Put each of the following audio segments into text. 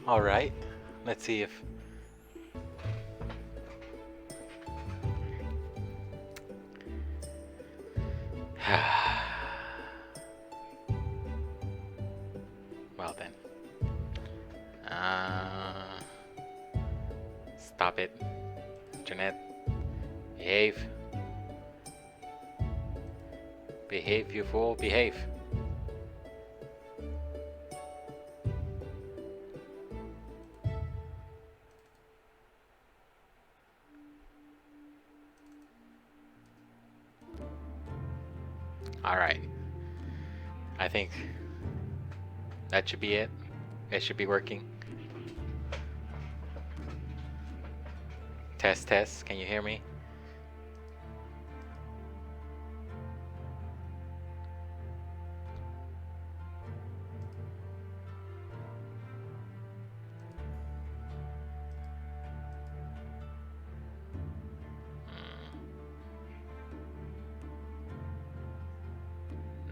All right. Let's see if. Well then. Uh, Stop it. Internet. Behave. Behave, you fool. Behave. Alright. I think that should be it. It should be working. Test, test. Can you hear me?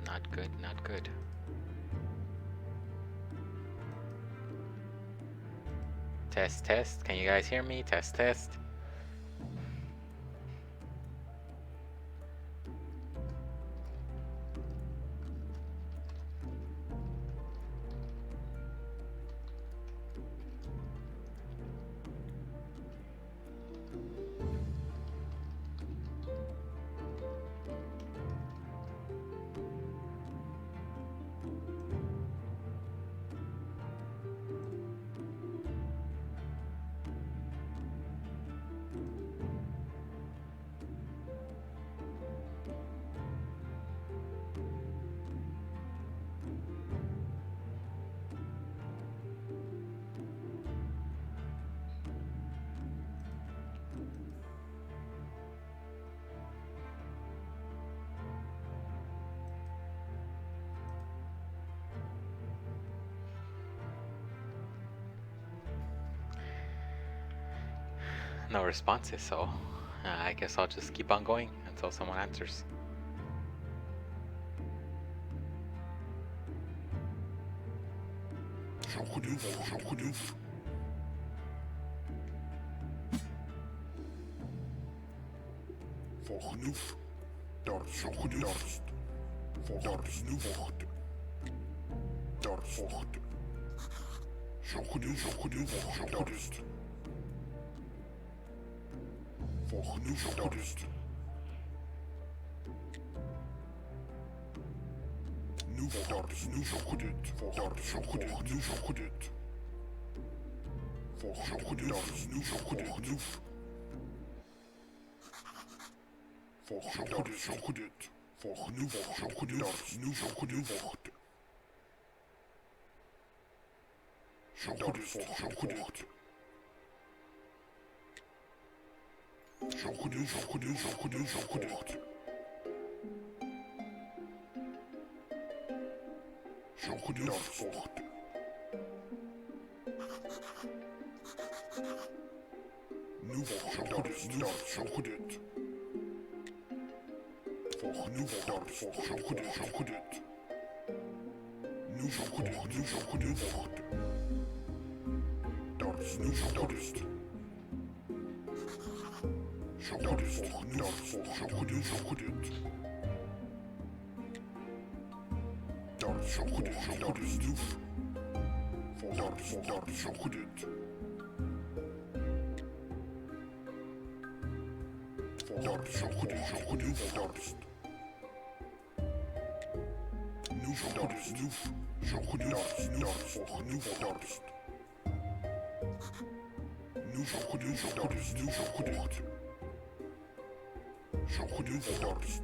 Not good, not good. Test, test. Can you guys hear me? Test, test. No responses, so I guess I'll just keep on going until someone answers. Genoeg. Dorst. Dorst. Dorst. Vocht. Dorst. Vocht. Genoeg. Dorst. Genoeg. Dorst. Nu dorst. Nu zocht. Dorst. Zocht. Nu zocht. Vocht. Dorst. Nu zocht. Dorst zocht. Vocht. Nu zocht. Dorst. Nu zocht. Vocht. Dorst. Zocht. Zocht. Dorst. Nu vocht. Dorst. Dorst. Zocht. Vocht. Nu dorst. Zocht. Nu zocht. Nu zocht. Vocht. Dorst. Nu dorst. Dorst. Dorst. Zocht. Zocht. Dorst. Zocht. Dorst. Dorst. Dorst. Zocht. Dorst. Zocht. Dorst. Nu dorst. Zocht. Dorst. Dorst. Nu dorst. Nu zocht. Dorst. Nu zocht. Zocht. Dorst.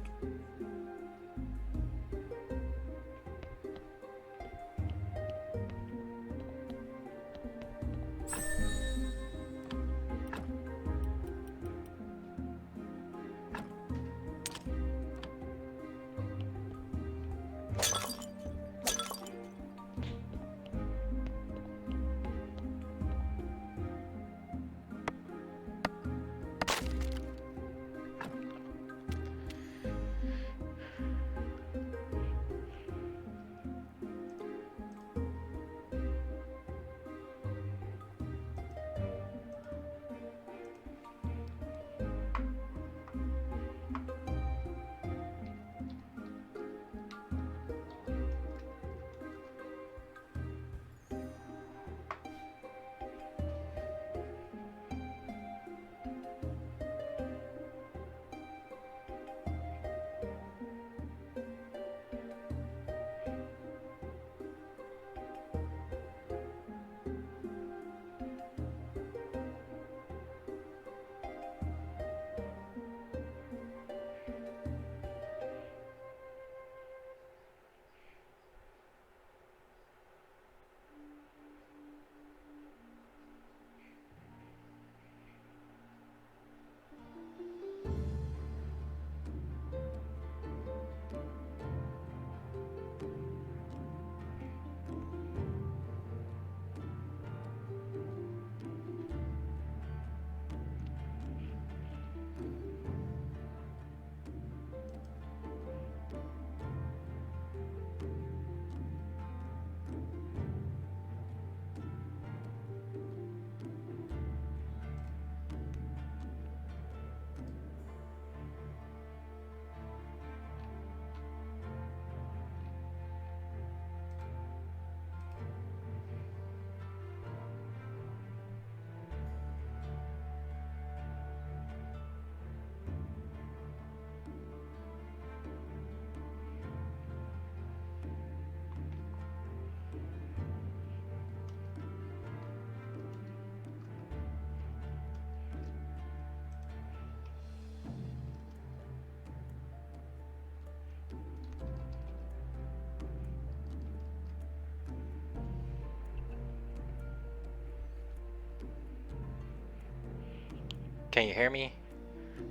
Can you hear me?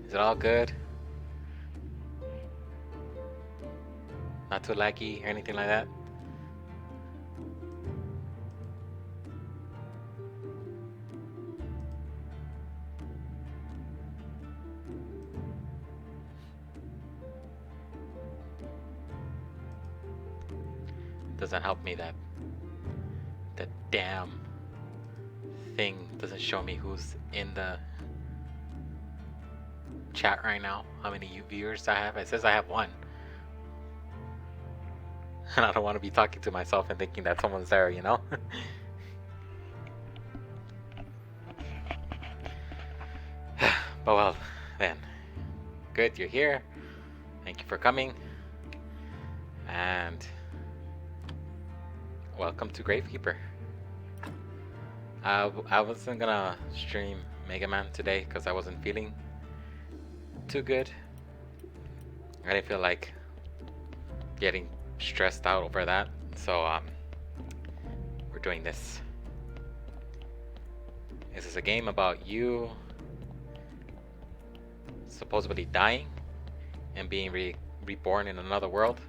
Is it all good? Not too laggy or anything like that? Doesn't help me that the damn thing doesn't show me who's in the chat right now, how many viewers I have. It says I have one. And I don't want to be talking to myself and thinking that someone's there, you know? But well, then. Good, you're here. Thank you for coming. And welcome to Gravekeeper. I wasn't gonna stream Mega Man today because I wasn't feeling too good. I didn't feel like getting stressed out over that, so we're doing this. This is a game about you supposedly dying and being reborn in another world,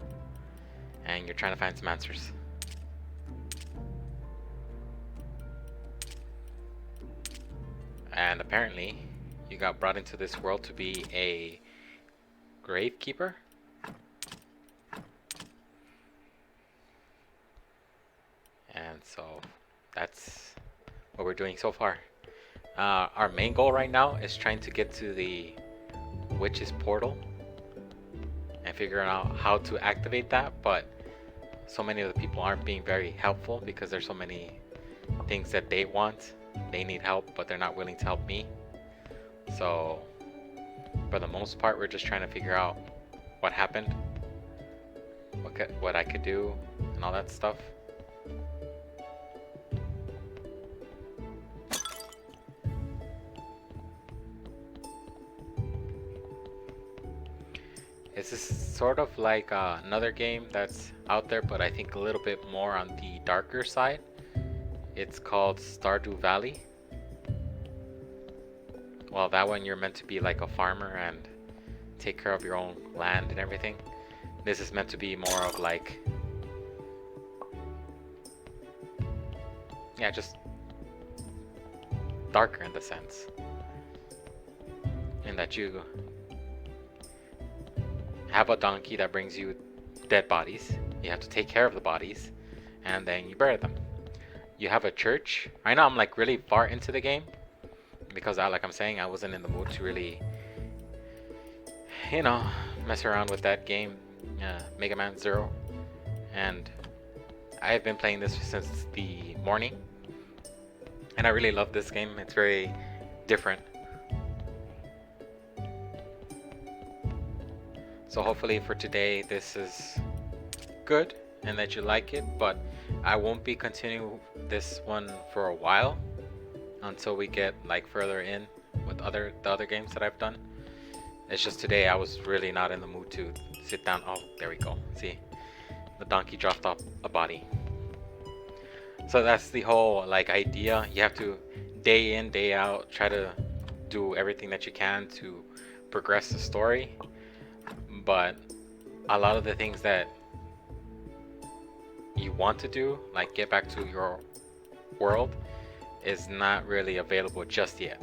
and you're trying to find some answers. And apparently you got brought into this world to be a gravekeeper. And so that's what we're doing so far. Our main goal right now is trying to get to the witch's portal and figuring out how to activate that, but so many of the people aren't being very helpful because there's so many things that they want. They need help, but they're not willing to help me. So for the most part, we're just trying to figure out what happened, what I could do, and all that stuff. This is sort of like another game that's out there, but I think a little bit more on the darker side. It's called Stardew Valley. Well, that one you're meant to be like a farmer and take care of your own land and everything. This is meant to be more of like, yeah, just darker in the sense, in that you have a donkey that brings you dead bodies. You have to take care of the bodies, and then you bury them. You have a church. I know I'm like really far into the game because like I'm saying, I wasn't in the mood to really, you know, mess around with that game, Mega Man Zero. And I have been playing this since the morning, and I really love this game. It's very different. So hopefully for today this is good and that you like it, but I won't be continuing this one for a while until we get like further in with the other games that I've done. It's just today I was really not in the mood to sit down. Oh, there we go. See, the donkey dropped off a body. So that's the whole like idea. You have to day in, day out try to do everything that you can to progress the story, but a lot of the things that you want to do, like get back to your world, is not really available just yet.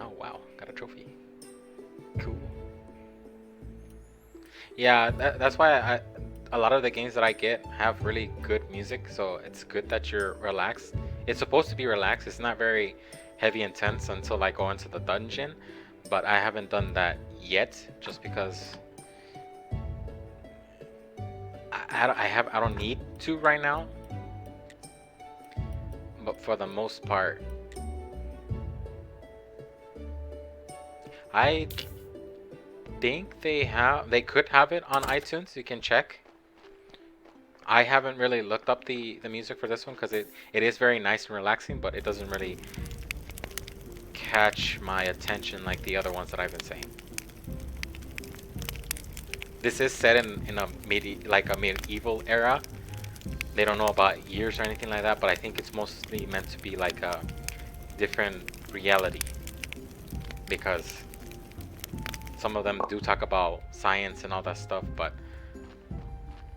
Oh wow, got a trophy. Cool. Yeah, that's why a lot of the games that I get have really good music, so it's good that you're relaxed. It's supposed to be relaxed. It's not very heavy intense until I go into the dungeon, but I haven't done that yet just because I don't need to right now. But for the most part, I think they could have it on iTunes. You can check. I haven't really looked up the music for this one because it is very nice and relaxing, but it doesn't really catch my attention like the other ones that I've been saying. This is set in a medieval era, They don't know about years or anything like that, but I think it's mostly meant to be like a different reality, because some of them do talk about science and all that stuff, but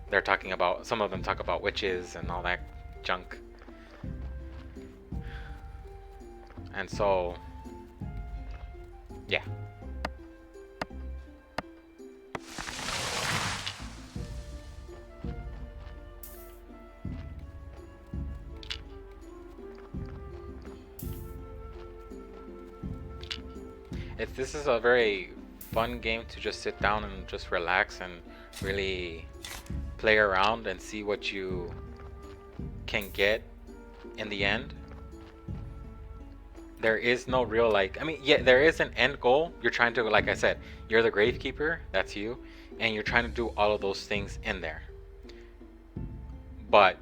they're talking about, some of them talk about witches and all that junk. And so, yeah. This is a very fun game to just sit down and just relax and really play around and see what you can get in the end. There is no real, like, I mean, yeah, there is an end goal. You're trying to, like I said, you're the gravekeeper, that's you, and you're trying to do all of those things in there. But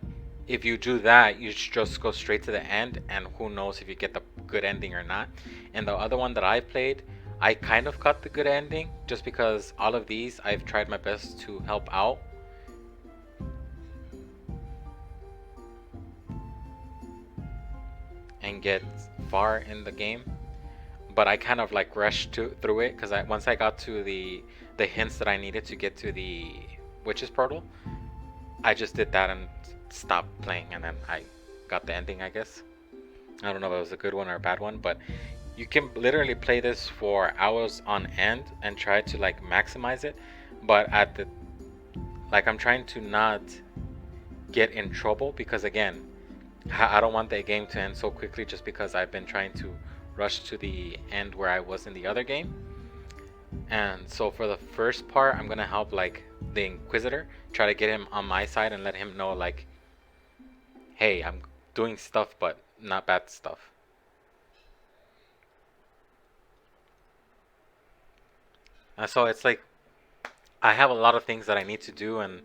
if you do that, you just go straight to the end, and who knows if you get the good ending or not. And the other one that I played, I kind of got the good ending, just because all of these I've tried my best to help out. And get far in the game, but I kind of like rushed through it, because once I got to the hints that I needed to get to the witch's portal, I just did that and stopped playing, and then I got the ending, I guess. I don't know if it was a good one or a bad one, but you can literally play this for hours on end and try to like maximize it, but at the, like, I'm trying to not get in trouble, because again, I don't want the game to end so quickly just because I've been trying to rush to the end where I was in the other game. And so for the first part, I'm gonna help like the Inquisitor, try to get him on my side and let him know like, hey, I'm doing stuff, but not bad stuff. And so it's like, I have a lot of things that I need to do, and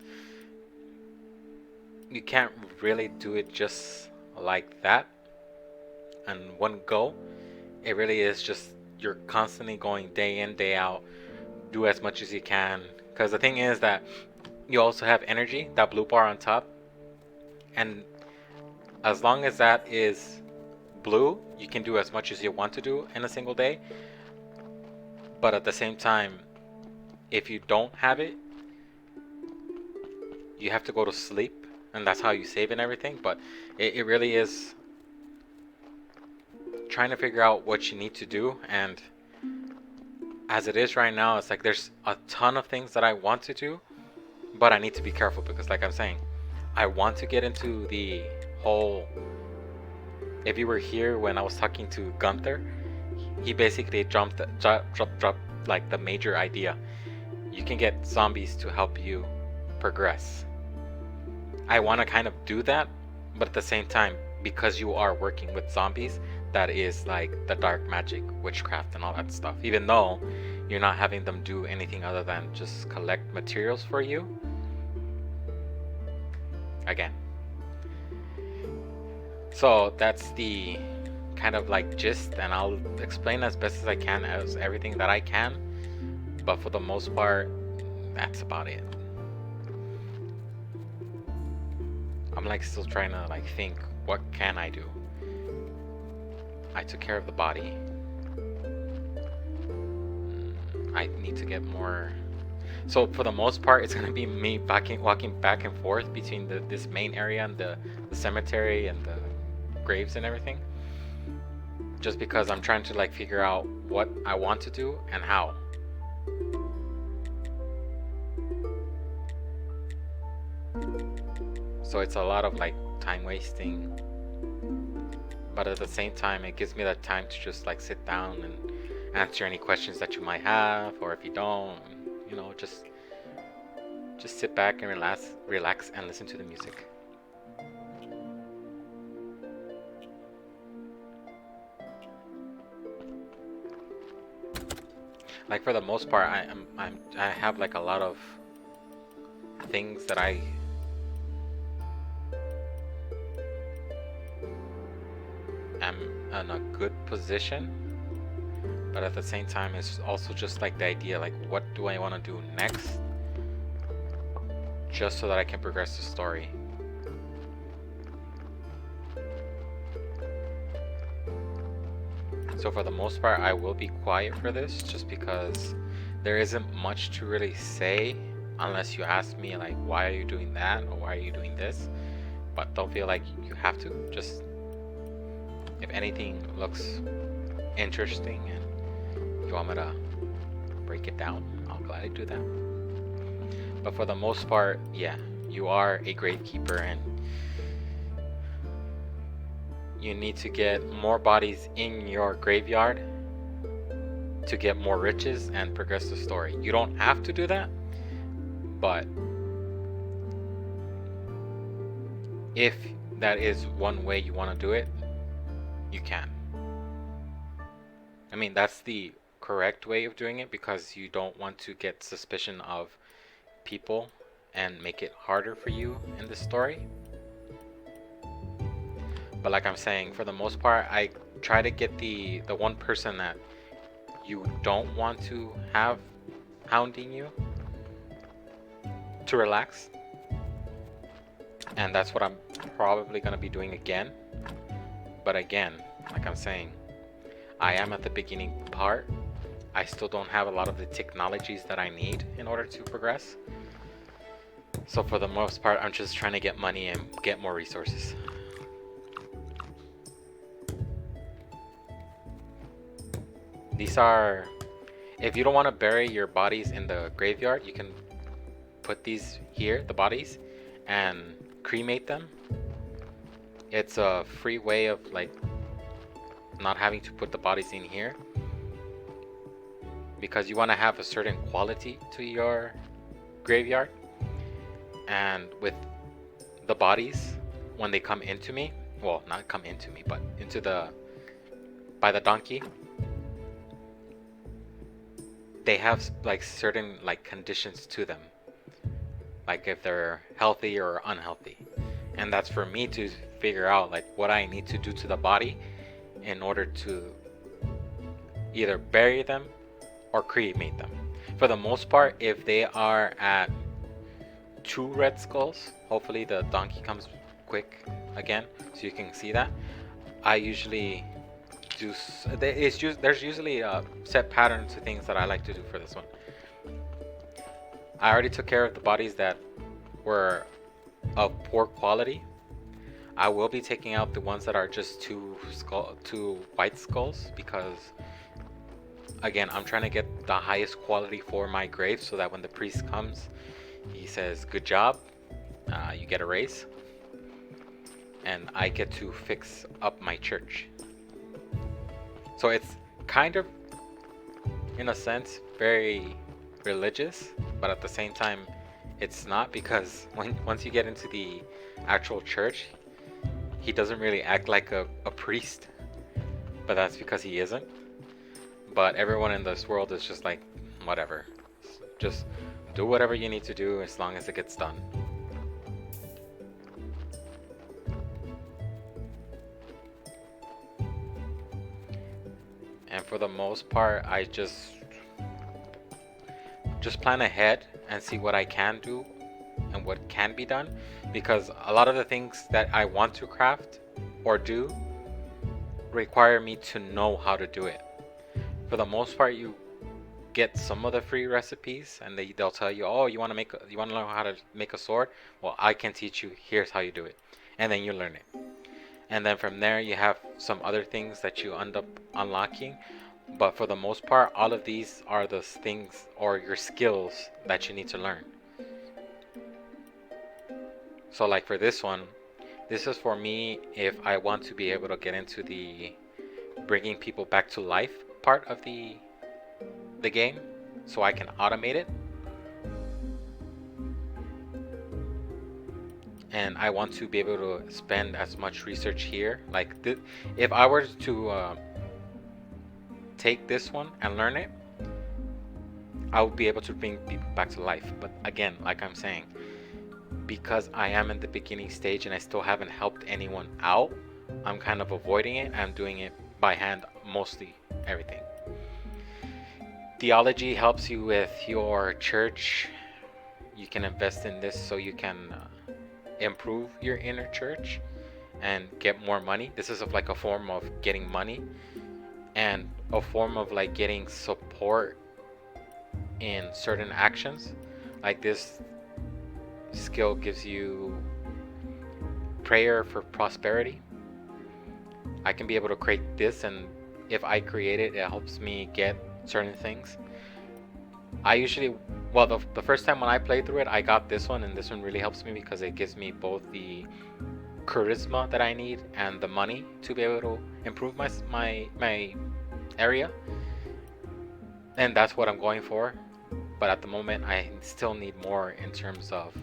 you can't really do it just like that in one go. It really is just, you're constantly going day in, day out, do as much as you can, because the thing is that you also have energy, that blue bar on top, and as long as that is blue, you can do as much as you want to do in a single day. But at the same time, if you don't have it, you have to go to sleep, and that's how you save and everything. But it really is trying to figure out what you need to do. And as it is right now, it's like there's a ton of things that I want to do, but I need to be careful, because like I'm saying, I want to get into the whole, if you were here when I was talking to Gunther, he basically dropped like the major idea. You can get zombies to help you progress. I want to kind of do that, but at the same time, because you are working with zombies, that is like the dark magic, witchcraft, and all that stuff. Even though you're not having them do anything other than just collect materials for you. Again. So that's the kind of like gist, and I'll explain as best as I can as everything that I can. But for the most part, that's about it. I'm like still trying to like think, what can I do? I took care of the body. I need to get more. So for the most part, it's gonna be me walking back and forth between this main area and the cemetery and the graves and everything. Just because I'm trying to like figure out what I want to do and how. So it's a lot of like time wasting, but at the same time it gives me that time to just like sit down and answer any questions that you might have, or if you don't, you know, just sit back and relax and listen to the music. Like for the most part, I have like a lot of things that I am in a good position, but at the same time it's also just like the idea, like what do I want to do next, just so that I can progress the story. So for the most part, I will be quiet for this just because there isn't much to really say unless you ask me like, why are you doing that or why are you doing this? But don't feel like you have to. Just if anything looks interesting and you want me to break it down, I'll gladly do that. But for the most part, yeah, you are a gravekeeper and you need to get more bodies in your graveyard to get more riches and progress the story. You don't have to do that, but if that is one way you want to do it, you can. I mean, that's the correct way of doing it because you don't want to get suspicion of people and make it harder for you in the story. But like I'm saying, for the most part, I try to get the one person that you don't want to have hounding you to relax. And that's what I'm probably going to be doing again. But again, like I'm saying, I am at the beginning part. I still don't have a lot of the technologies that I need in order to progress. So for the most part, I'm just trying to get money and get more resources. These are, if you don't want to bury your bodies in the graveyard, you can put these here, the bodies, and cremate them. It's a free way of like not having to put the bodies in here because you want to have a certain quality to your graveyard. And with the bodies, when they come into me, well, not come into me, but into by the donkey, they have like certain like conditions to them, like if they're healthy or unhealthy, and that's for me to figure out like what I need to do to the body in order to either bury them or cremate them. For the most part, if they are at 2 red skulls, hopefully the donkey comes quick again so you can see that. I usually do, there's usually a set pattern to things that I like to do for this one. I already took care of the bodies that were of poor quality. I will be taking out the ones that are just two white skulls because again, I'm trying to get the highest quality for my grave so that when the priest comes, he says, good job, you get a raise, and I get to fix up my church. So it's kind of, in a sense, very religious, but at the same time, it's not, because once you get into the actual church, he doesn't really act like a priest, but that's because he isn't. But everyone in this world is just like, whatever. Just do whatever you need to do as long as it gets done. And for the most part, I just plan ahead and see what I can do and what can be done, because a lot of the things that I want to craft or do require me to know how to do it. For the most part, you get some of the free recipes and they'll tell you, oh, you want to learn how to make a sword? Well, I can teach you. Here's how you do it. And then you learn it. And then from there you have some other things that you end up unlocking. But for the most part, all of these are the things or your skills that you need to learn. So like for this one, this is for me if I want to be able to get into the bringing people back to life part of the game, so I can automate it. And I want to be able to spend as much research here. Like if I were to take this one and learn it, I would be able to bring people back to life. But again, like I'm saying, because I am in the beginning stage and I still haven't helped anyone out, I'm kind of avoiding it. I'm doing it by hand, mostly everything. Theology helps you with your church. You can invest in this so you can improve your inner church and get more money. This is like a form of getting money. and a form of like getting support in certain actions. Like this skill gives you prayer for prosperity. I can be able to create this, and if I create it, it helps me get certain things. I usually, well, the first time when I played through it, I got this one, and this one really helps me because it gives me both the charisma that I need and the money to be able to improve my area, and that's what I'm going for. But at the moment, I still need more in terms of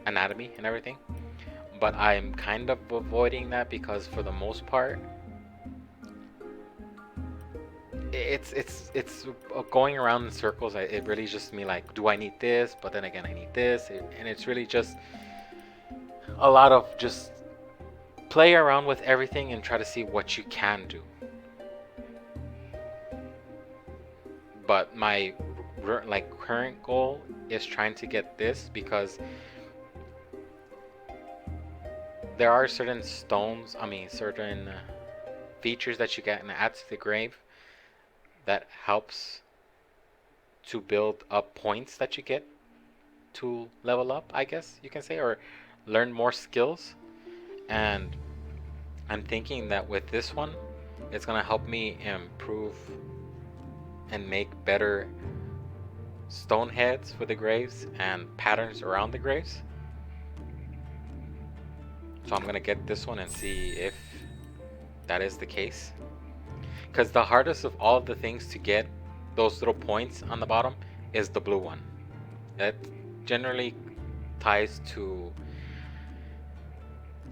anatomy and everything. But I'm kind of avoiding that because for the most part, it's going around in circles. It really just me like, do I need this? But then again, I need this, and it's really just a lot of just play around with everything and try to see what you can do. But my like current goal is trying to get this because there are certain stones, certain features that you get and add to the grave that helps to build up points that you get to level up, I guess you can say, or learn more skills. And I'm thinking that with this one, it's gonna help me improve and make better stone heads for the graves and patterns around the graves. So I'm gonna get this one and see if that is the case. Because the hardest of all of the things to get those little points on the bottom is the blue one. That generally ties to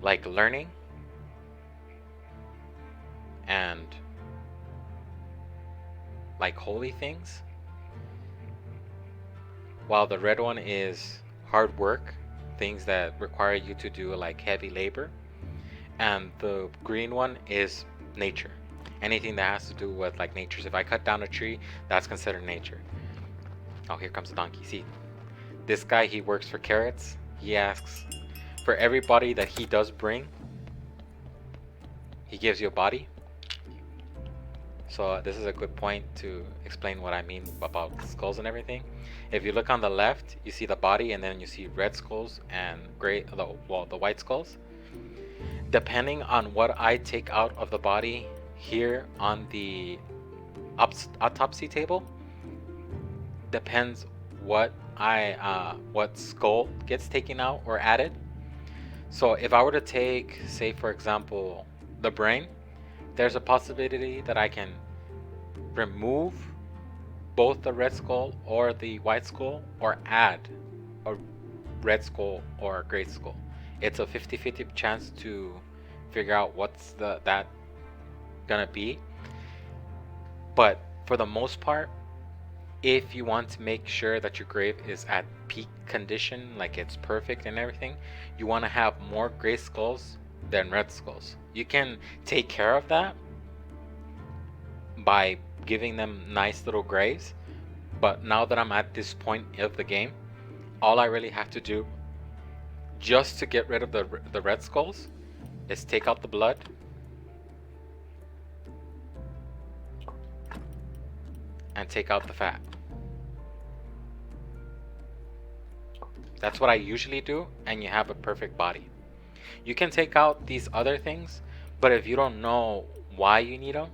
like learning and like holy things, while the red one is hard work, things that require you to do like heavy labor, and the green one is nature, anything that has to do with like nature. So if I cut down a tree, that's considered nature. Oh, here comes the donkey. See, this guy, he works for carrots. He asks for every body that he does bring, he gives you a body. So this is a good point to explain what I mean about skulls and everything. If you look on the left, you see the body, and then you see red skulls and the white skulls. Depending on what I take out of the body here on the autopsy table, depends what what skull gets taken out or added. So if I were to take, say for example, the brain, there's a possibility that I can remove both the red skull or the white skull, or add a red skull or a gray skull. It's a 50-50 chance to figure out what's that gonna be. But for the most part, if you want to make sure that your grave is at peak condition, like it's perfect and everything, you want to have more gray skulls than red skulls. You can take care of that by giving them nice little graves, but now that I'm at this point of the game, all I really have to do just to get rid of the red skulls is take out the blood and take out the fat. That's what I usually do, and you have a perfect body. You can take out these other things, but if you don't know why you need them,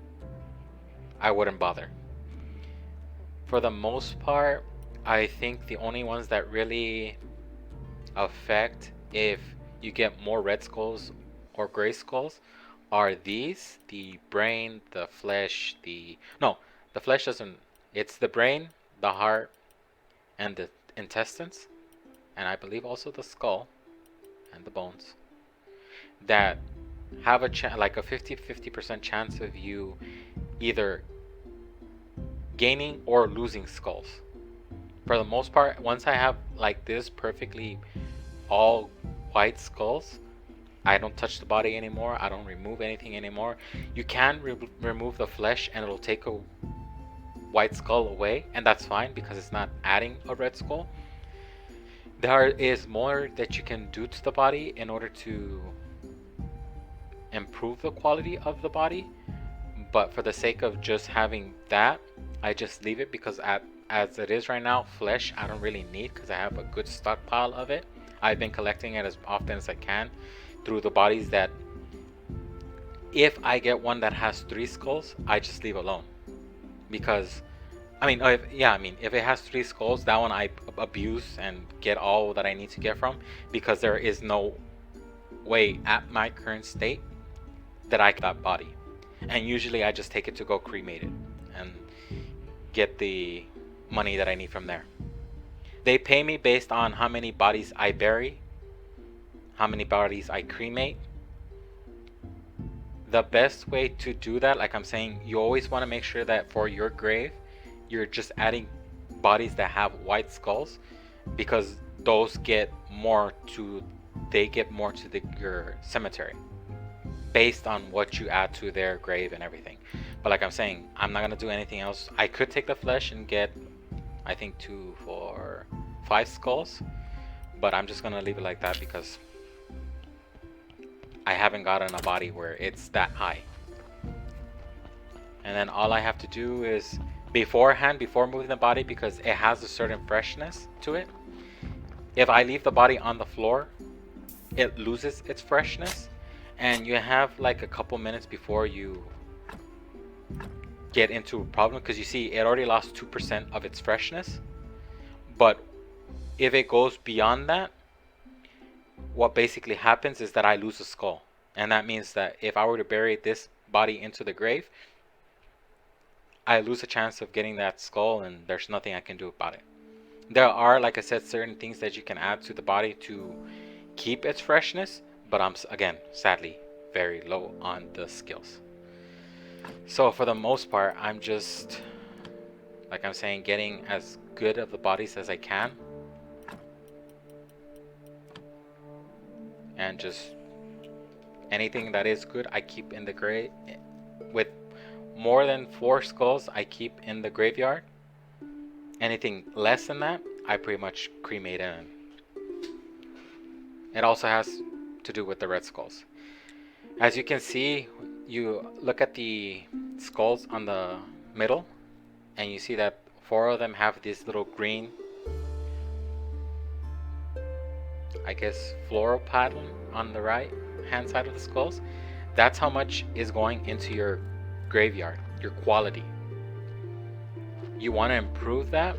I wouldn't bother. For the most part, I think the only ones that really affect if you get more red skulls or gray skulls are these: the brain, the flesh, the flesh doesn't, it's the brain, the heart, and the intestines, and I believe also the skull and the bones, that have a like a 50% chance of you either gaining or losing skulls. For the most part, once I have like this perfectly all white skulls, I don't touch the body anymore. I don't remove anything anymore. You can remove the flesh and it'll take a white skull away, and that's fine because it's not adding a red skull. There is more that you can do to the body in order to improve the quality of the body, But for the sake of just having that, I just leave it because as it is right now, flesh I don't really need because I have a good stockpile of it. I've been collecting it as often as I can through the bodies that if I get one that has 3 skulls, I just leave alone. Because if it has 3 skulls, that one I abuse and get all that I need to get from, because there is no way at my current state that I can that body. And usually I just take it to go cremate it and get the money that I need from there. They pay me based on how many bodies I bury, how many bodies I cremate. The best way to do that, like I'm saying, you always want to make sure that for your grave, you're just adding bodies that have white skulls, because those get more to your cemetery based on what you add to their grave and everything. But like I'm saying, I'm not gonna do anything else. I could take the flesh and get, I think 2, 4, 5 skulls, but I'm just gonna leave it like that because I haven't gotten a body where it's that high. And then all I have to do is before moving the body, because it has a certain freshness to it, if I leave the body on the floor, it loses its freshness, and you have like a couple minutes before you get into a problem, because you see it already lost 2% of its freshness. But if it goes beyond that, what basically happens is that I lose a skull, and that means that if I were to bury this body into the grave, I lose a chance of getting that skull, and there's nothing I can do about it. There are, like I said, certain things that you can add to the body to keep its freshness, but I'm, again, sadly, very low on the skills. So for the most part, I'm just, like I'm saying, getting as good of the bodies as I can. And just anything that is good, I keep in the grave. With more than 4 skulls, I keep in the graveyard. Anything less than that, I pretty much cremate in. It also has to do with the red skulls. As you can see, you look at the skulls on the middle, and you see that 4 of them have this little green, I guess, floral pattern on the right hand side of the skulls. That's how much is going into your graveyard, your quality. You want to improve that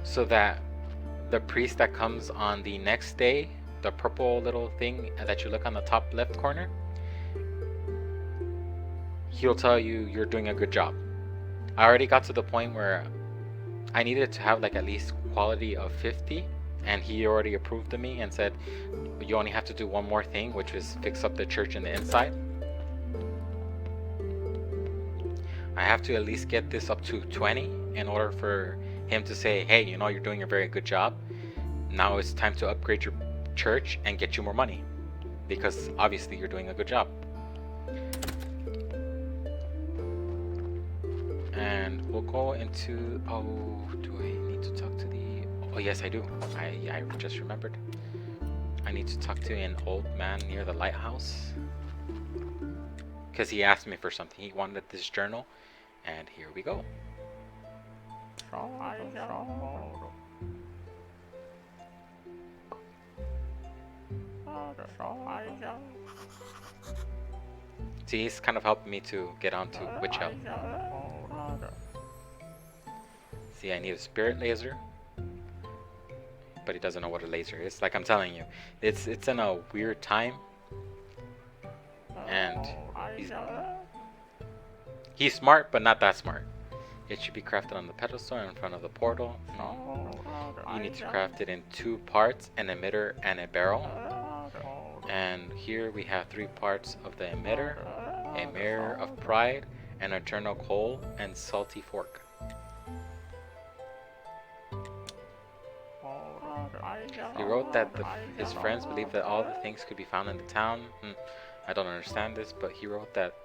so that the priest that comes on the next day, the purple little thing that you look on the top left corner, he'll tell you you're doing a good job. I already got to the point where I needed to have like at least quality of 50, and he already approved of me and said you only have to do one more thing, which is fix up the church in the inside. I have to at least get this up to 20 in order for him to say, hey, you know, you're doing a very good job. Now it's time to upgrade your church and get you more money, because obviously you're doing a good job. And we'll go into, do I need to talk to the, oh yes I do, I just remembered. I need to talk to an old man near the lighthouse, because he asked me for something. He wanted this journal, and here we go. See, he's kind of helping me to get onto Witch Help. See, I need a spirit laser, but he doesn't know what a laser is. Like I'm telling you, it's in a weird time, and he's smart, but not that smart. It should be crafted on the pedestal in front of the portal. You need to craft it in 2 parts, an emitter and a barrel. And here we have 3 parts of the emitter, a mirror of pride, an eternal coal, and salty fork. He wrote that his friends believed that all the things could be found in the town. I don't understand this, but he wrote that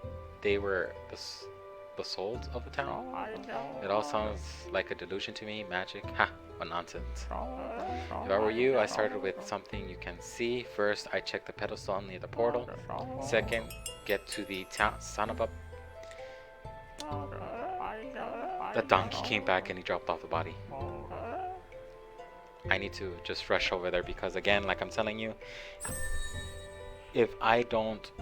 they were the souls of the town. It all sounds like a delusion to me. Magic? Ha, what nonsense. If I were you, I started with something you can see. First, I check the pedestal near the portal. Second, get to the town, son of a... The donkey came back and he dropped off the body. I need to just rush over there because, again, like I'm telling you, if I don't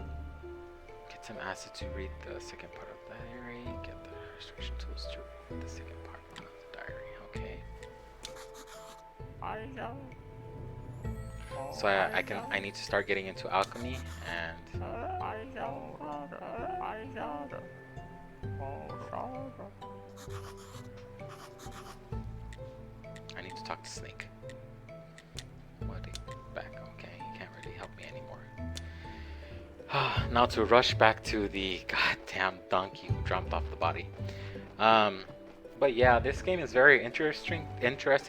get some acid to read the second part of the diary, get the restriction tools to read the second part of the diary. Okay. So I need to start getting into alchemy, and I need to talk to Snake. What? Back? Okay, he can't really help me anymore. Now to rush back to the goddamn donkey who dropped off the body. But yeah, this game is very interesting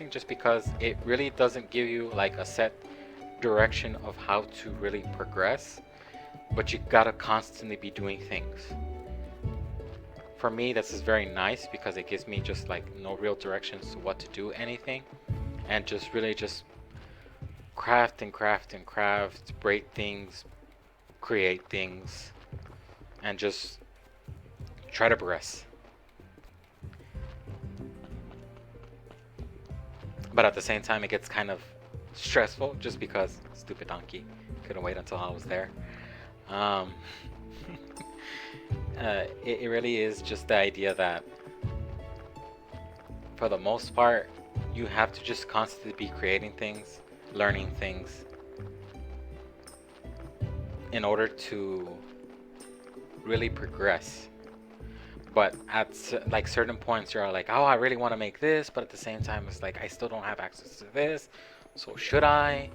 just because it really doesn't give you like a set direction of how to really progress, but you gotta constantly be doing things. For me, this is very nice because it gives me just like no real directions to what to do anything, and just really just craft and craft and craft, break things, create things, and just try to progress. But at the same time, it gets kind of stressful just because stupid donkey couldn't wait until I was there. It really is just the idea that for the most part, you have to just constantly be creating things, learning things, in order to really progress. But at like certain points, you're like, oh, I really want to make this, but at the same time, it's like I still don't have access to this. So should I?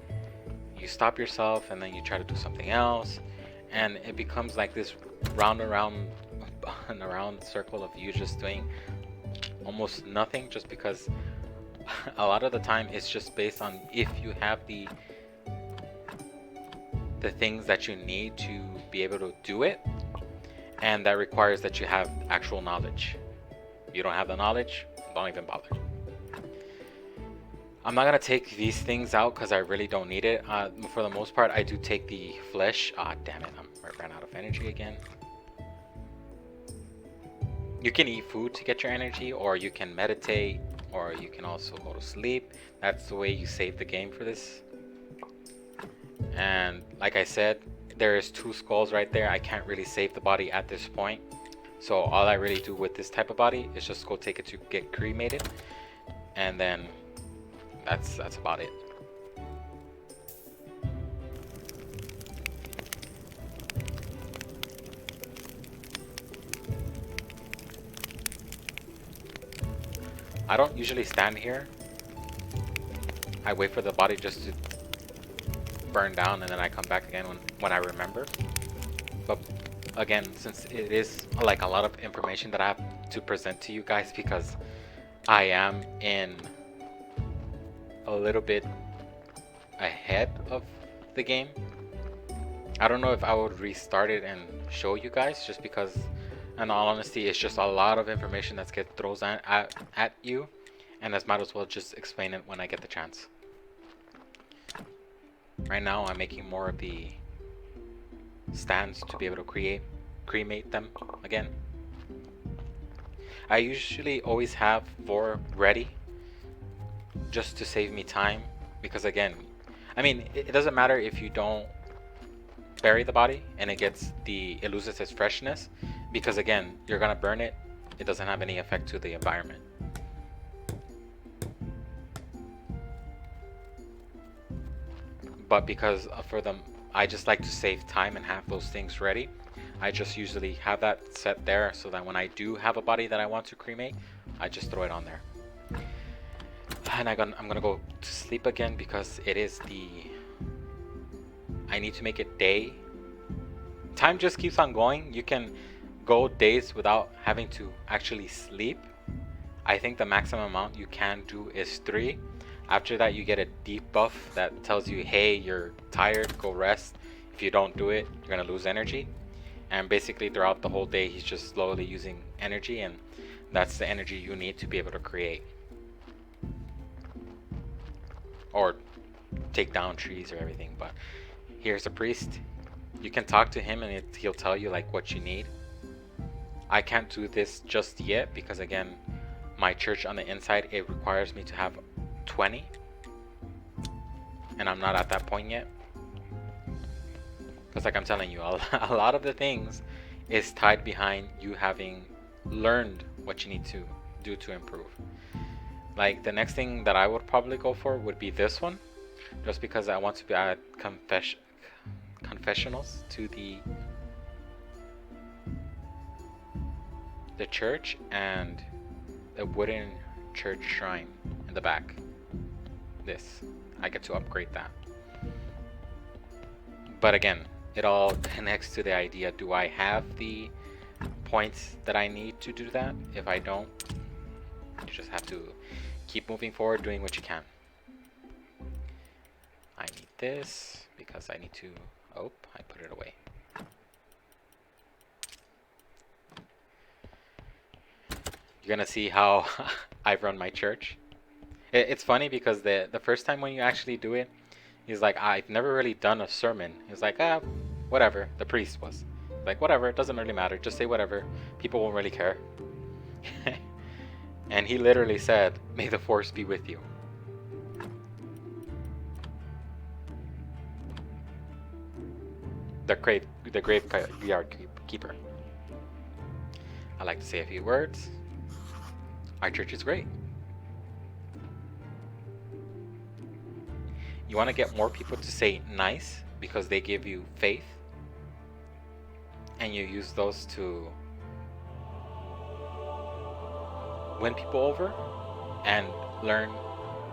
You stop yourself, and then you try to do something else, and it becomes like this round and around circle of you just doing almost nothing, just because a lot of the time it's just based on if you have the things that you need to be able to do it, and that requires that you have actual knowledge. You don't have the knowledge, don't even bother. I'm not gonna take these things out because I really don't need it. For the most part, I do take the flesh. Ah, damn it, I ran out of energy again. You can eat food to get your energy, or you can meditate, or you can also go to sleep. That's the way you save the game for this. And like I said, there is 2 skulls right there. I can't really save the body at this point. So all I really do with this type of body is just go take it to get cremated, and then that's about it. I don't usually stand here. I wait for the body just to burn down, and then I come back again when I remember. But again, since it is like a lot of information that I have to present to you guys, because I am in a little bit ahead of the game, I don't know if I would restart it and show you guys, just because in all honesty it's just a lot of information that's get thrown at you, and I might as well just explain it when I get the chance. Right now I'm making more of the stands to be able to cremate them again. I usually always have 4 ready just to save me time, because again, I mean, it doesn't matter if you don't bury the body and it loses its freshness, because again, you're gonna burn it. It doesn't have any effect to the environment. But because for them, I just like to save time and have those things ready. I just usually have that set there so that when I do have a body that I want to cremate, I just throw it on there. And I'm gonna go to sleep again because it is I need to make it day. Time just keeps on going. You can go days without having to actually sleep. I think the maximum amount you can do is 3. After that, you get a deep buff that tells you, hey, you're tired, go rest. If you don't do it, you're gonna lose energy. And basically throughout the whole day, he's just slowly using energy, and that's the energy you need to be able to create or take down trees or everything. But here's a priest. You can talk to him and he'll tell you like what you need. I can't do this just yet because again, my church on the inside, it requires me to have 20, and I'm not at that point yet. Because like I'm telling you, a lot of the things is tied behind you having learned what you need to do to improve. Like the next thing that I would probably go for would be this one, just because I want to be at confessionals to the church, and a wooden church shrine in the back. This, I get to upgrade that. But again, it all connects to the idea, do I have the points that I need to do that? If I don't, you just have to keep moving forward, doing what you can. I need this because I need to, oh, I put it away. You're gonna see how I run my church. It's funny because the first time when you actually do it, he's like, I've never really done a sermon. He's like, whatever. The priest was like, whatever, it doesn't really matter. Just say whatever. People won't really care. And he literally said, may the force be with you. The graveyard keeper. I like to say a few words. Our church is great. You want to get more people to say nice because they give you faith, and you use those to win people over and learn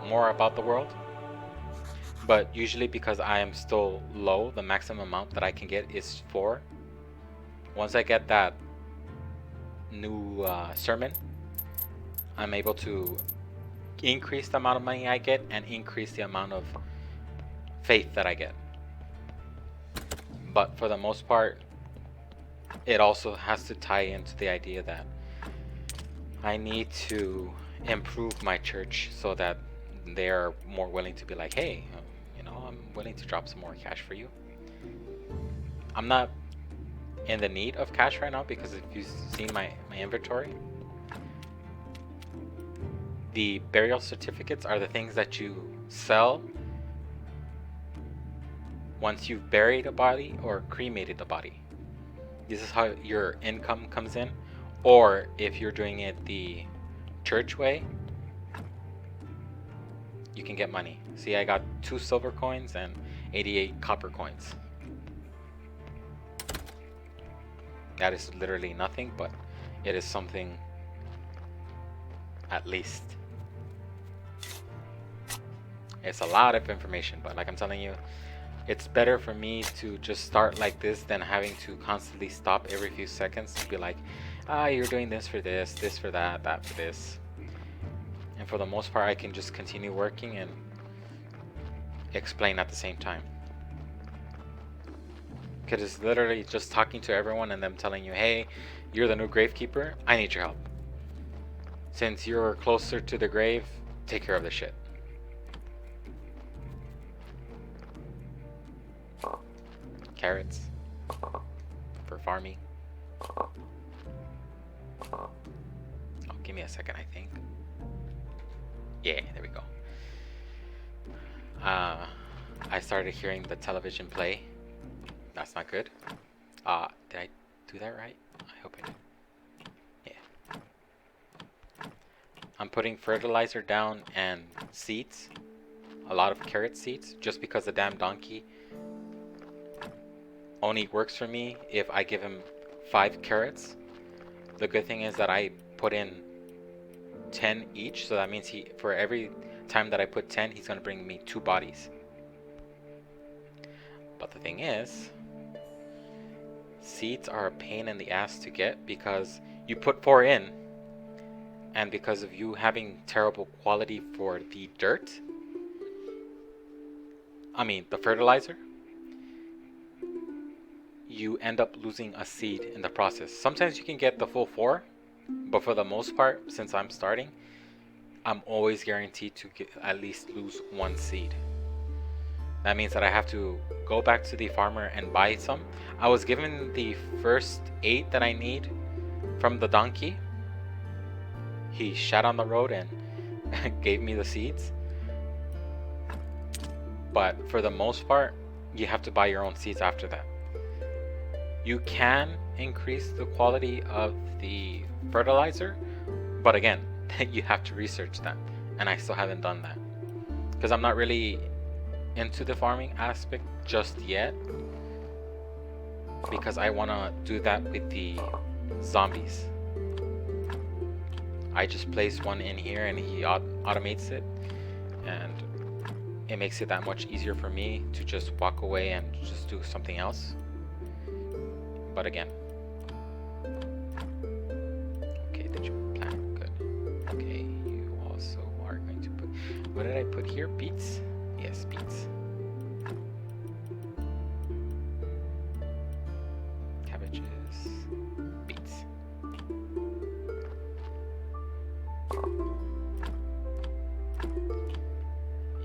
more about the world. But usually, because I am still low, the maximum amount that I can get is 4. Once I get that new sermon, I'm able to increase the amount of money I get and increase the amount of faith that I get. But for the most part, it also has to tie into the idea that I need to improve my church so that they're more willing to be like, hey, I'm willing to drop some more cash for you. I'm not in the need of cash right now because if you've seen my inventory, the burial certificates are the things that you sell once you've buried a body or cremated a body. This is how your income comes in. Or if you're doing it the church way, you can get money. See, I got 2 silver coins and 88 copper coins. That is literally nothing, but it is something at least. It's a lot of information, but like I'm telling you, it's better for me to just start like this than having to constantly stop every few seconds to be like, you're doing this for this, this for that, that for this. And for the most part, I can just continue working and explain at the same time. Because it's literally just talking to everyone and them telling you, hey, you're the new gravekeeper, I need your help. Since you're closer to the grave, take care of the shit. Carrots for farming. Oh, give me a second, I think. Yeah, there we go. I started hearing the television play. That's not good. Did I do that right? I hope I did. Yeah. I'm putting fertilizer down and seeds. A lot of carrot seeds, just because the damn donkey only works for me if I give him 5 carrots. The good thing is that I put in 10 each, so that means for every time that I put 10, he's gonna bring me 2 bodies. But the thing is, seeds are a pain in the ass to get because you put 4 in, and because of you having terrible quality for the dirt, the fertilizer, you end up losing a seed in the process. Sometimes you can get the full 4, but for the most part, since I'm starting, I'm always guaranteed to at least lose 1 seed. That means that I have to go back to the farmer and buy some. I was given the first 8 that I need from the donkey. He shat on the road and gave me the seeds. But for the most part, you have to buy your own seeds after that. You can increase the quality of the fertilizer, but again, you have to research that, and I still haven't done that because I'm not really into the farming aspect just yet, because I want to do that with the zombies. I just place one in here and he automates it, and it makes it that much easier for me to just walk away and just do something else. But again, okay, did you plant it? Good. Okay, you also are going to put, what did I put here? Beets? Yes, beets. Cabbages, beets.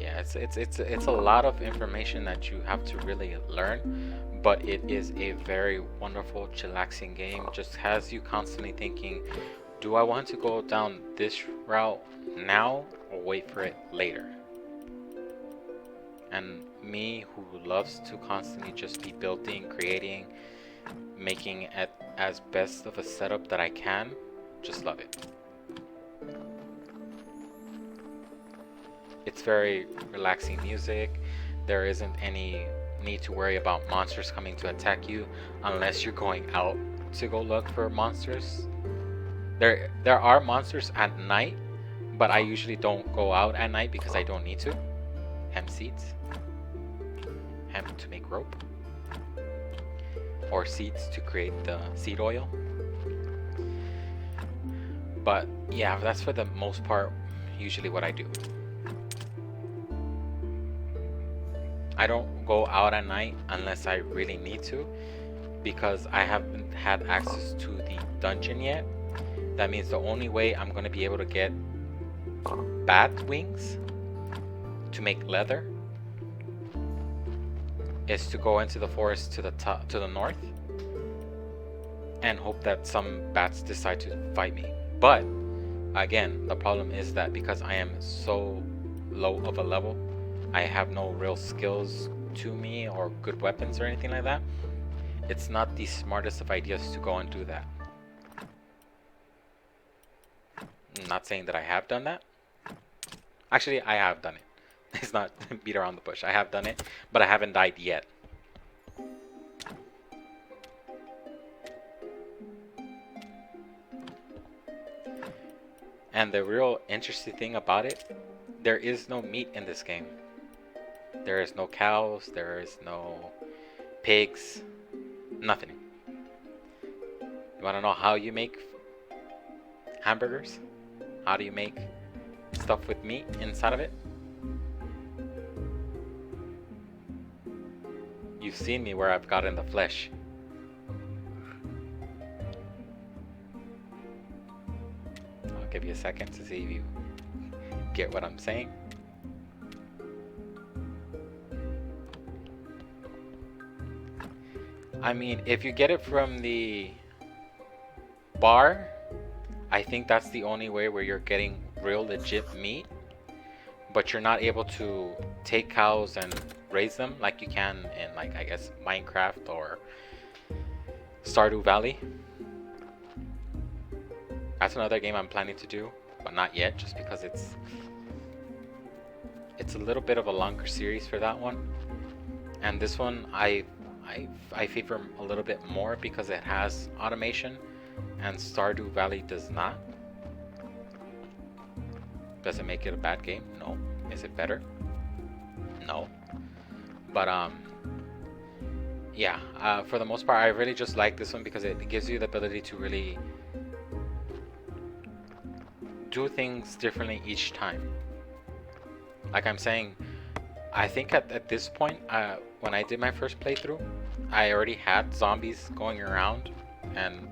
Yeah, it's a lot of information that you have to really learn, but it is a very wonderful, chillaxing game. Just has you constantly thinking, do I want to go down this route now or wait for it later? And me, who loves to constantly just be building, creating, making it as best of a setup that I can, just love it. It's very relaxing music. There isn't any need to worry about monsters coming to attack you unless you're going out to go look for monsters. There are monsters at night, but I usually don't go out at night because I don't need to. Hemp seeds. Hemp to make rope. Or seeds to create the seed oil. But yeah, that's for the most part usually what I do. I don't go out at night unless I really need to, because I haven't had access to the dungeon yet. That means the only way I'm going to be able to get bat wings to make leather is to go into the forest to the north and hope that some bats decide to fight me. But again, the problem is that because I am so low of a level, I have no real skills to me or good weapons or anything like that. It's not the smartest of ideas to go and do that. I'm not saying that I have done that. Actually, I have done it. It's not beat around the bush. I have done it, but I haven't died yet. And the real interesting thing about it, there is no meat in this game. There is no cows, there is no pigs, nothing. You want to know how you make hamburgers? How do you make stuff with meat inside of it? You've seen me where I've gotten the flesh. I'll give you a second to see if you get what I'm saying. I mean, if you get it from the bar, I think that's the only way where you're getting real legit meat. But you're not able to take cows and raise them like you can in, like, I guess, Minecraft or Stardew Valley. That's another game I'm planning to do, but not yet, just because it's a little bit of a longer series for that one. And this one I favor a little bit more because it has automation and Stardew Valley does not. Does it make it a bad game? No. Is it better? No. But yeah, for the most part I really just like this one because it gives you the ability to really do things differently each time. Like I'm saying, I think at this point, when I did my first playthrough, I already had zombies going around and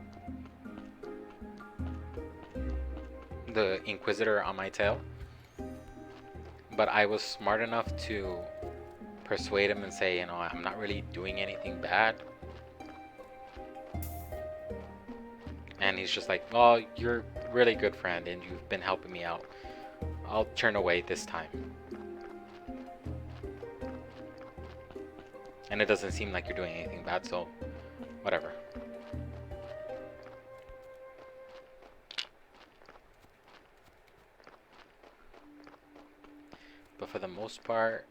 the Inquisitor on my tail. But I was smart enough to persuade him and say, you know, I'm not really doing anything bad. And he's just like, "Oh, you're a really good friend and you've been helping me out. I'll turn away this time." And it doesn't seem like you're doing anything bad, so whatever. But for the most part,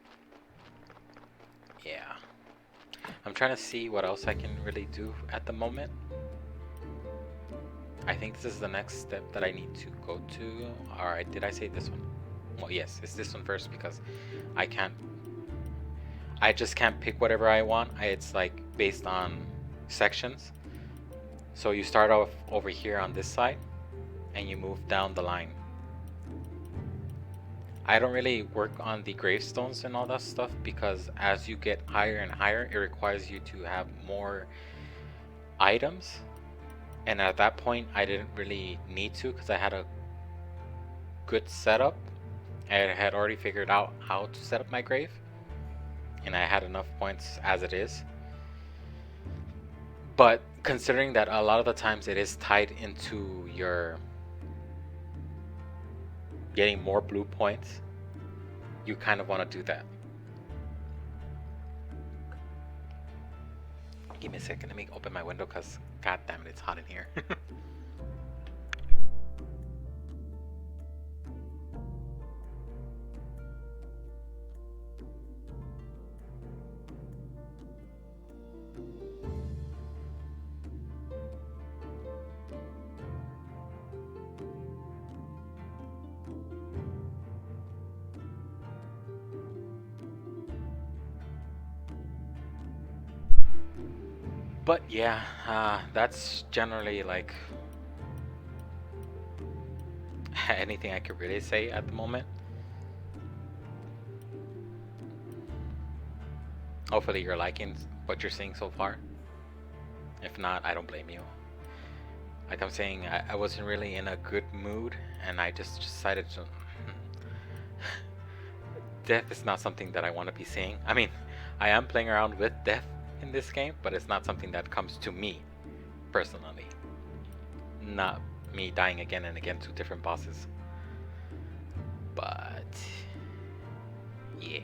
yeah. I'm trying to see what else I can really do at the moment. I think this is the next step that I need to go to. Alright, did I say this one? Well, yes, it's this one first because I just can't pick whatever I want. It's like based on sections. So you start off over here on this side and you move down the line. I don't really work on the gravestones and all that stuff because as you get higher and higher, it requires you to have more items. And at that point, I didn't really need to because I had a good setup. I had already figured out how to set up my grave. And I had enough points as it is. But considering that a lot of the times it is tied into your getting more blue points, you kind of want to do that. Give me a second, let me open my window because god damn it, it's hot in here. But yeah, that's generally like anything I could really say at the moment. Hopefully you're liking what you're seeing so far. If not, I don't blame you. Like I'm saying, I wasn't really in a good mood and I just decided to... Death is not something that I want to be seeing. I mean, I am playing around with death in this game, but it's not something that comes to me personally. Not me dying again and again to different bosses. But yeah.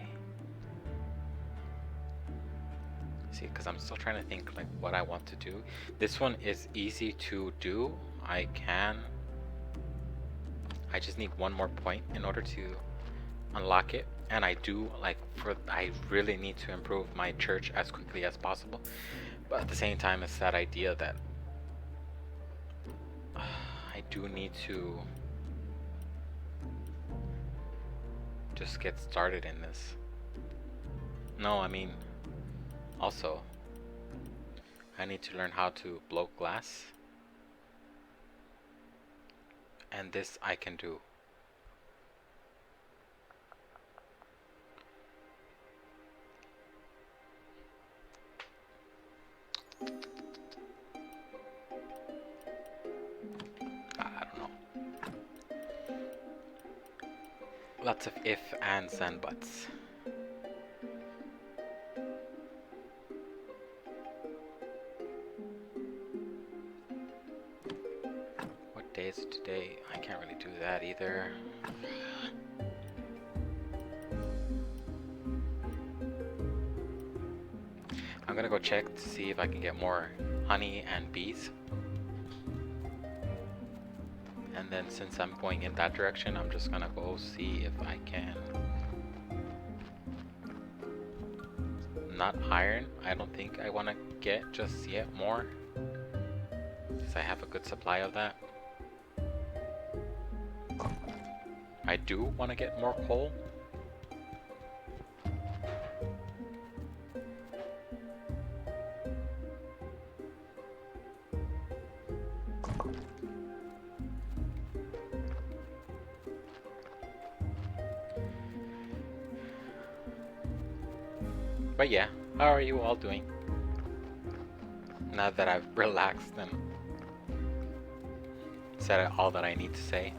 See, because I'm still trying to think like what I want to do. This one is easy to do. I just need one more point in order to unlock it. And I really need to improve my church as quickly as possible. But at the same time, it's that idea that I do need to just get started in this. No, I mean, also, I need to learn how to blow glass. And this I can do. I don't know. Lots of if, ands, and buts. What day is it today? I can't really do that either. I'm gonna go check to see if I can get more honey and bees. And then since I'm going in that direction, I'm just gonna go see if I can... Not iron, I don't think I want to get just yet more. Because I have a good supply of that. I do want to get more coal. But yeah, how are you all doing? Now that I've relaxed and said all that I need to say.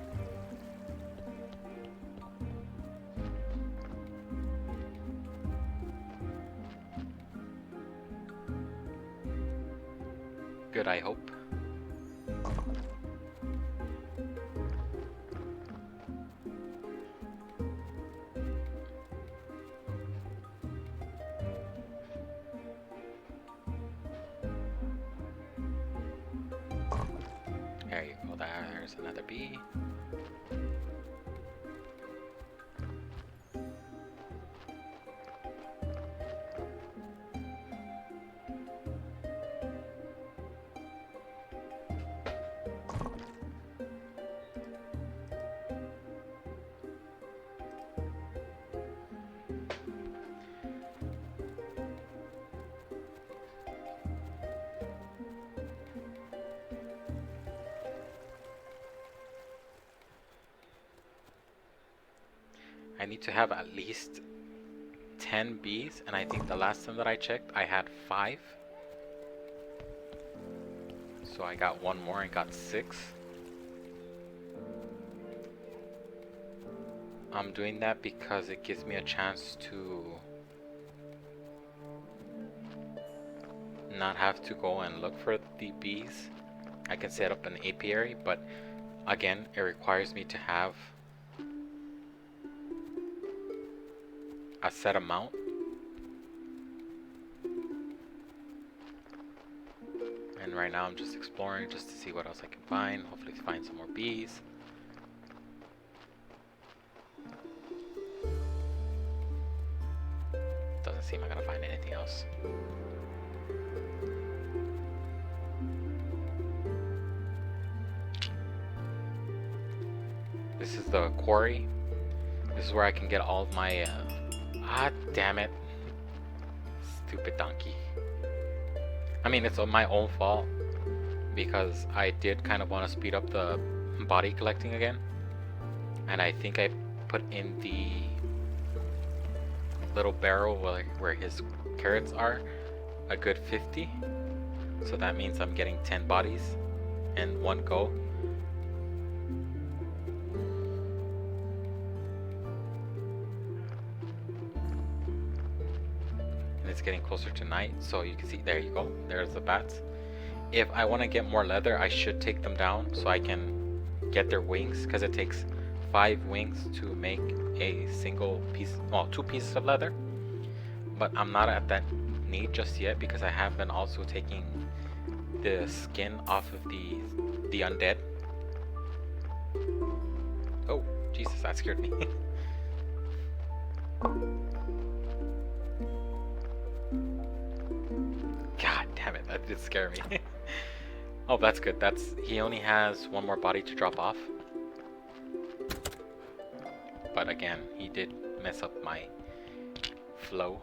Good, I hope. another bee. I need to have at least 10 bees, and I think the last time that I checked, I had 5. So I got one more and got 6. I'm doing that because it gives me a chance to not have to go and look for the bees. I can set up an apiary, but again, it requires me to have a set amount. And right now I'm just exploring just to see what else I can find. Hopefully find some more bees. Doesn't seem I'm gonna find anything else. This is the quarry. This is where I can get all of my ah, damn it. Stupid donkey. I mean, it's my own fault because I did kind of want to speed up the body collecting again. And I think I put in the little barrel where his carrots are a good 50. So that means I'm getting 10 bodies in one go. It's getting closer to night, so you can see, there you go, there's the bats. If I want to get more leather, I should take them down so I can get their wings, because it takes 5 wings to make a single piece, well, 2 pieces of leather. But I'm not at that need just yet because I have been also taking the skin off of the undead. Oh, Jesus, that scared me. God damn it, that did scare me. Oh, that's good. He only has one more body to drop off. But again, he did mess up my flow.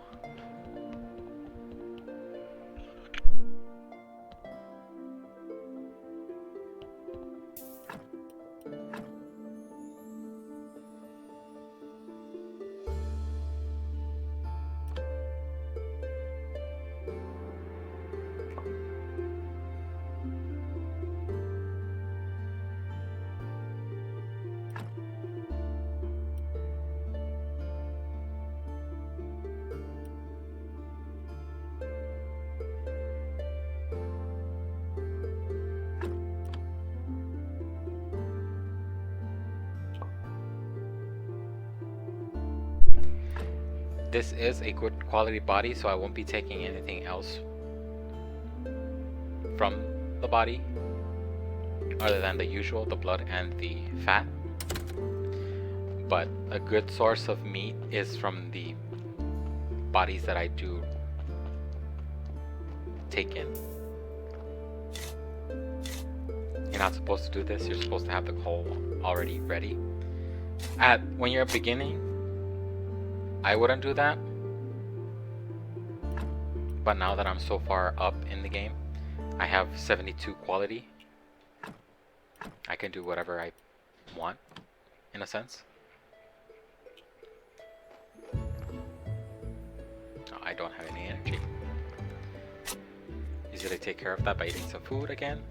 This is a good quality body, so I won't be taking anything else from the body other than the usual, the blood and the fat. But a good source of meat is from the bodies that I do take in. You're not supposed to do this, you're supposed to have the coal already ready. When you're beginning, I wouldn't do that, but now that I'm so far up in the game, I have 72 quality. I can do whatever I want, in a sense. Oh, I don't have any energy. Usually take care of that by eating some food again.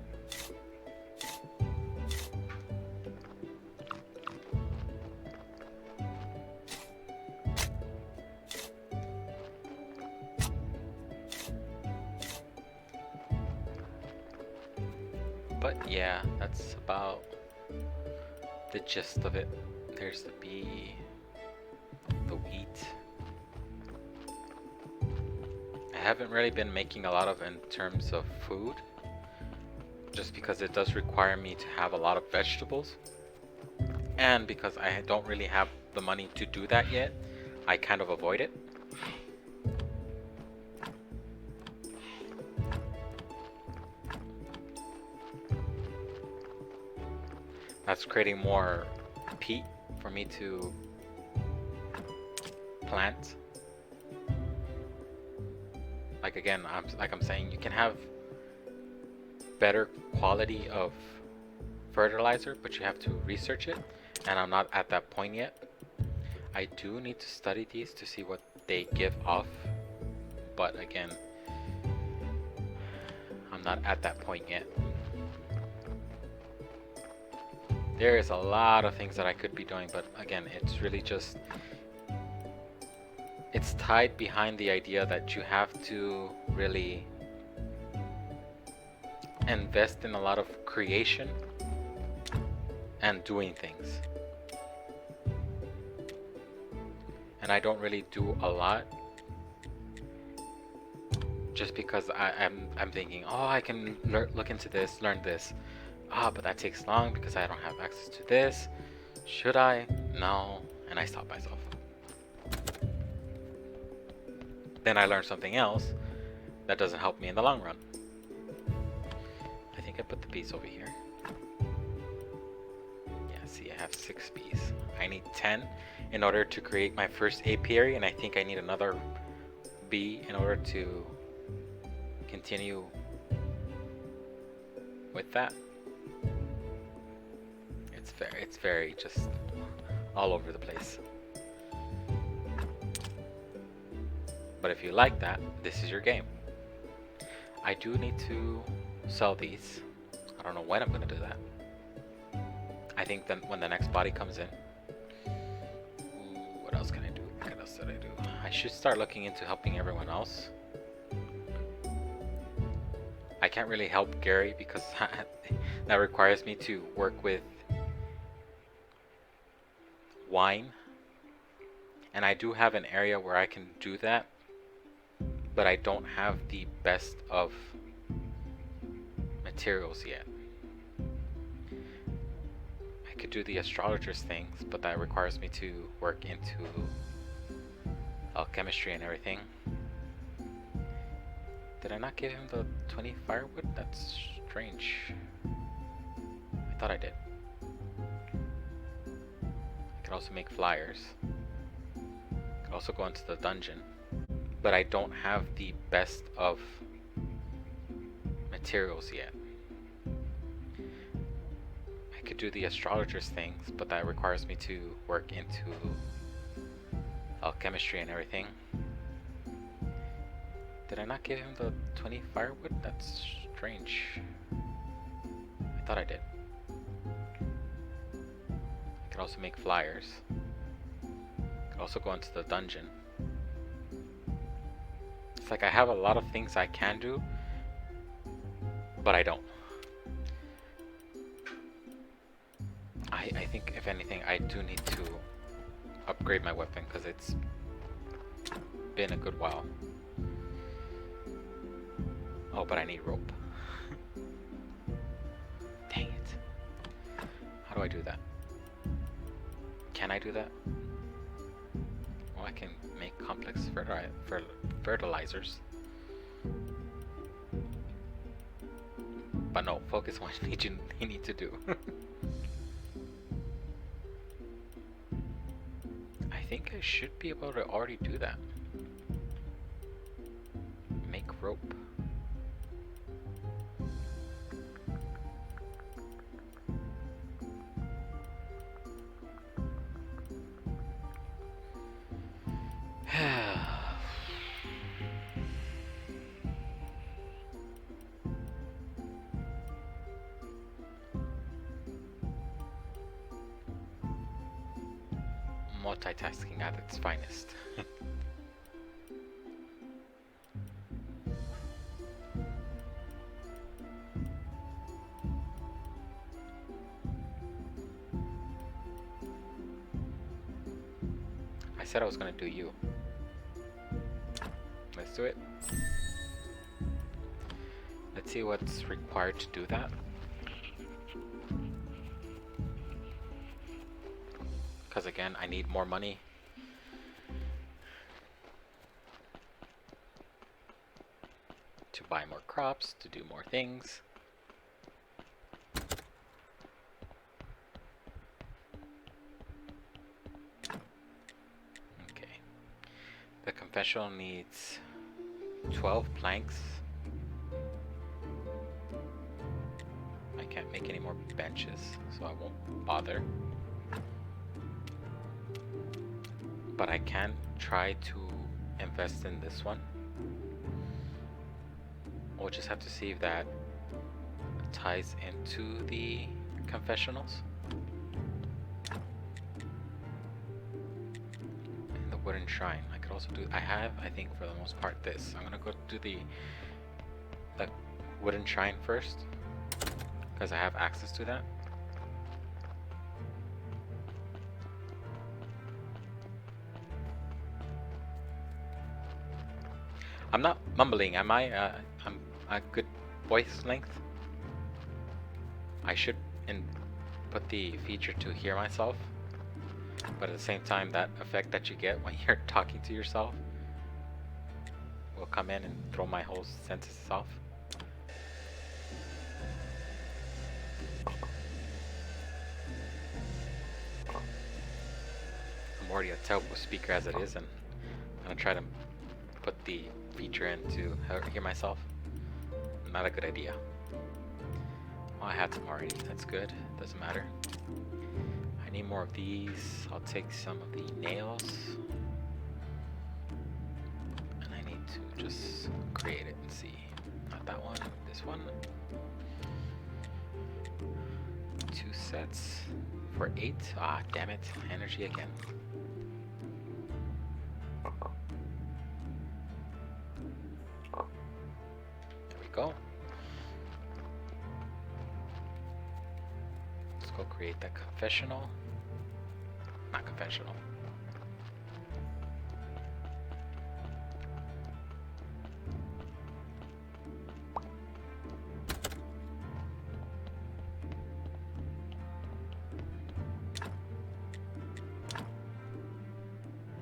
But yeah, that's about the gist of it. There's the bee, the wheat. I haven't really been making a lot of in terms of food. just because it does require me to have a lot of vegetables, and because I don't really have the money to do that yet, I kind of avoid it. That's creating more peat for me to plant. Like again, I'm saying, you can have better quality of fertilizer, but you have to research it, and I'm not at that point yet. I do need to study these to see what they give off, but again, I'm not at that point yet. There is a lot of things that I could be doing, but again, it's really just, it's tied behind the idea that you have to really invest in a lot of creation and doing things. And I don't really do a lot, just because I'm thinking, oh, I can look into this, learn this. But that takes long because I don't have access to this. Should I? No. And I stop myself. Then I learn something else that doesn't help me in the long run. I think I put the bees over here. Yeah, see, I have 6 bees. I need 10 in order to create my first apiary, and I think I need another bee in order to continue with that. It's very just all over the place. But if you like that, this is your game. I do need to sell these. I don't know when I'm gonna do that. I think then when the next body comes in. Ooh, what else can I do? What else did I do? I should start looking into helping everyone else. I can't really help Gary because that requires me to work with wine, and I do have an area where I can do that, but I don't have the best of materials yet. I could do the astrologer's things, but that requires me to work into alchemistry and everything. Did I not give him the 20 firewood? That's strange. I thought I did. I could also make flyers. I could also go into the dungeon. But I don't have the best of materials yet. I could do the astrologer's things, but that requires me to work into alchemistry and everything. Did I not give him the 20 firewood? That's strange. I thought I did. I could also make flyers. I could also go into the dungeon. It's like I have a lot of things I can do, but I don't. I think if anything, I do need to upgrade my weapon because it's been a good while. Oh, but I need rope. Dang it. How do I do that? Can I do that? Well, I can make complex fertilizers. But no, focus on what you need to do. I think I should be able to already do that. Make rope. Multitasking at its finest. I said I was gonna do you. Let's do it. Let's see what's required to do that. because again, I need more money. To buy more crops, to do more things. Okay. The confessional needs 12 planks. I can't make any more benches, so I won't bother. But I can try to invest in this one. We'll just have to see if that ties into the confessionals. And the wooden shrine. I could also do. I have, I think, for the most part, this. I'm gonna go do the wooden shrine first, because I have access to that. I'm not mumbling, am I? I'm a good voice length. I should put the feature to hear myself, but at the same time, that effect that you get when you're talking to yourself will come in and throw my whole sentences off. I'm already a terrible speaker as it is, and I'm gonna try to put the feature in to hear myself. Not a good idea. Oh, I had some already. That's good. Doesn't matter. I need more of these. I'll take some of the nails. And I need to just create it and see. Not that one. This one. 2 sets for 8. Ah, damn it. Energy again. Go. Let's go create that confessional. Not confessional.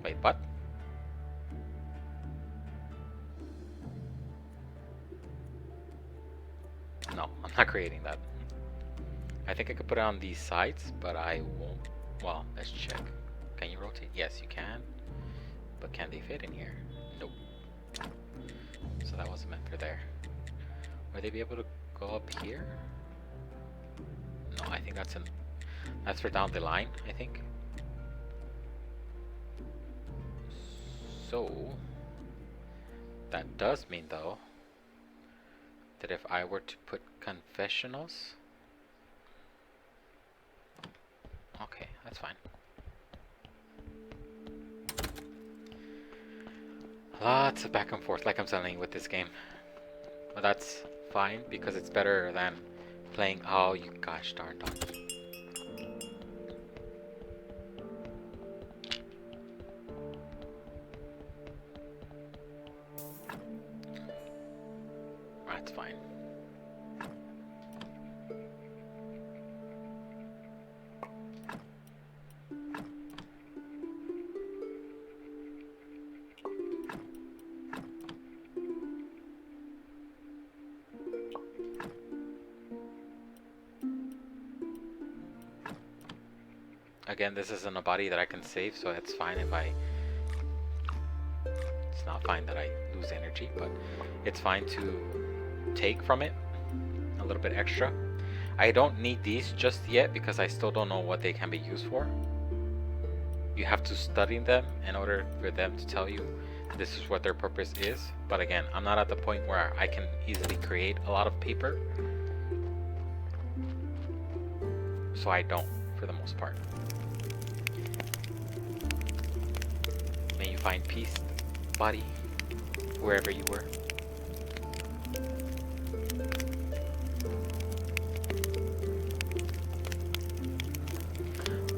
Wait, what? No, I'm not creating that. I think I could put it on these sides, but I won't. Well, let's check. Can you rotate? Yes, you can. But can they fit in here? Nope. So that wasn't meant for there. Would they be able to go up here? No, I think that's for down the line, I think. So that does mean though that if I were to put confessionals, okay, that's fine. Lots of back and forth, like I'm telling you, with this game. But that's fine, because it's better than playing, oh, you gosh darn donkey. That's fine. Again, this isn't a body that I can save, so it's fine if it's not fine that I lose energy, but it's fine to take from it a little bit extra. I don't need these just yet because I still don't know what they can be used for. You have to study them in order for them to tell you this is what their purpose is. But again, I'm not at the point where I can easily create a lot of paper, so I don't, for the most part. May you find peace, body, wherever you were.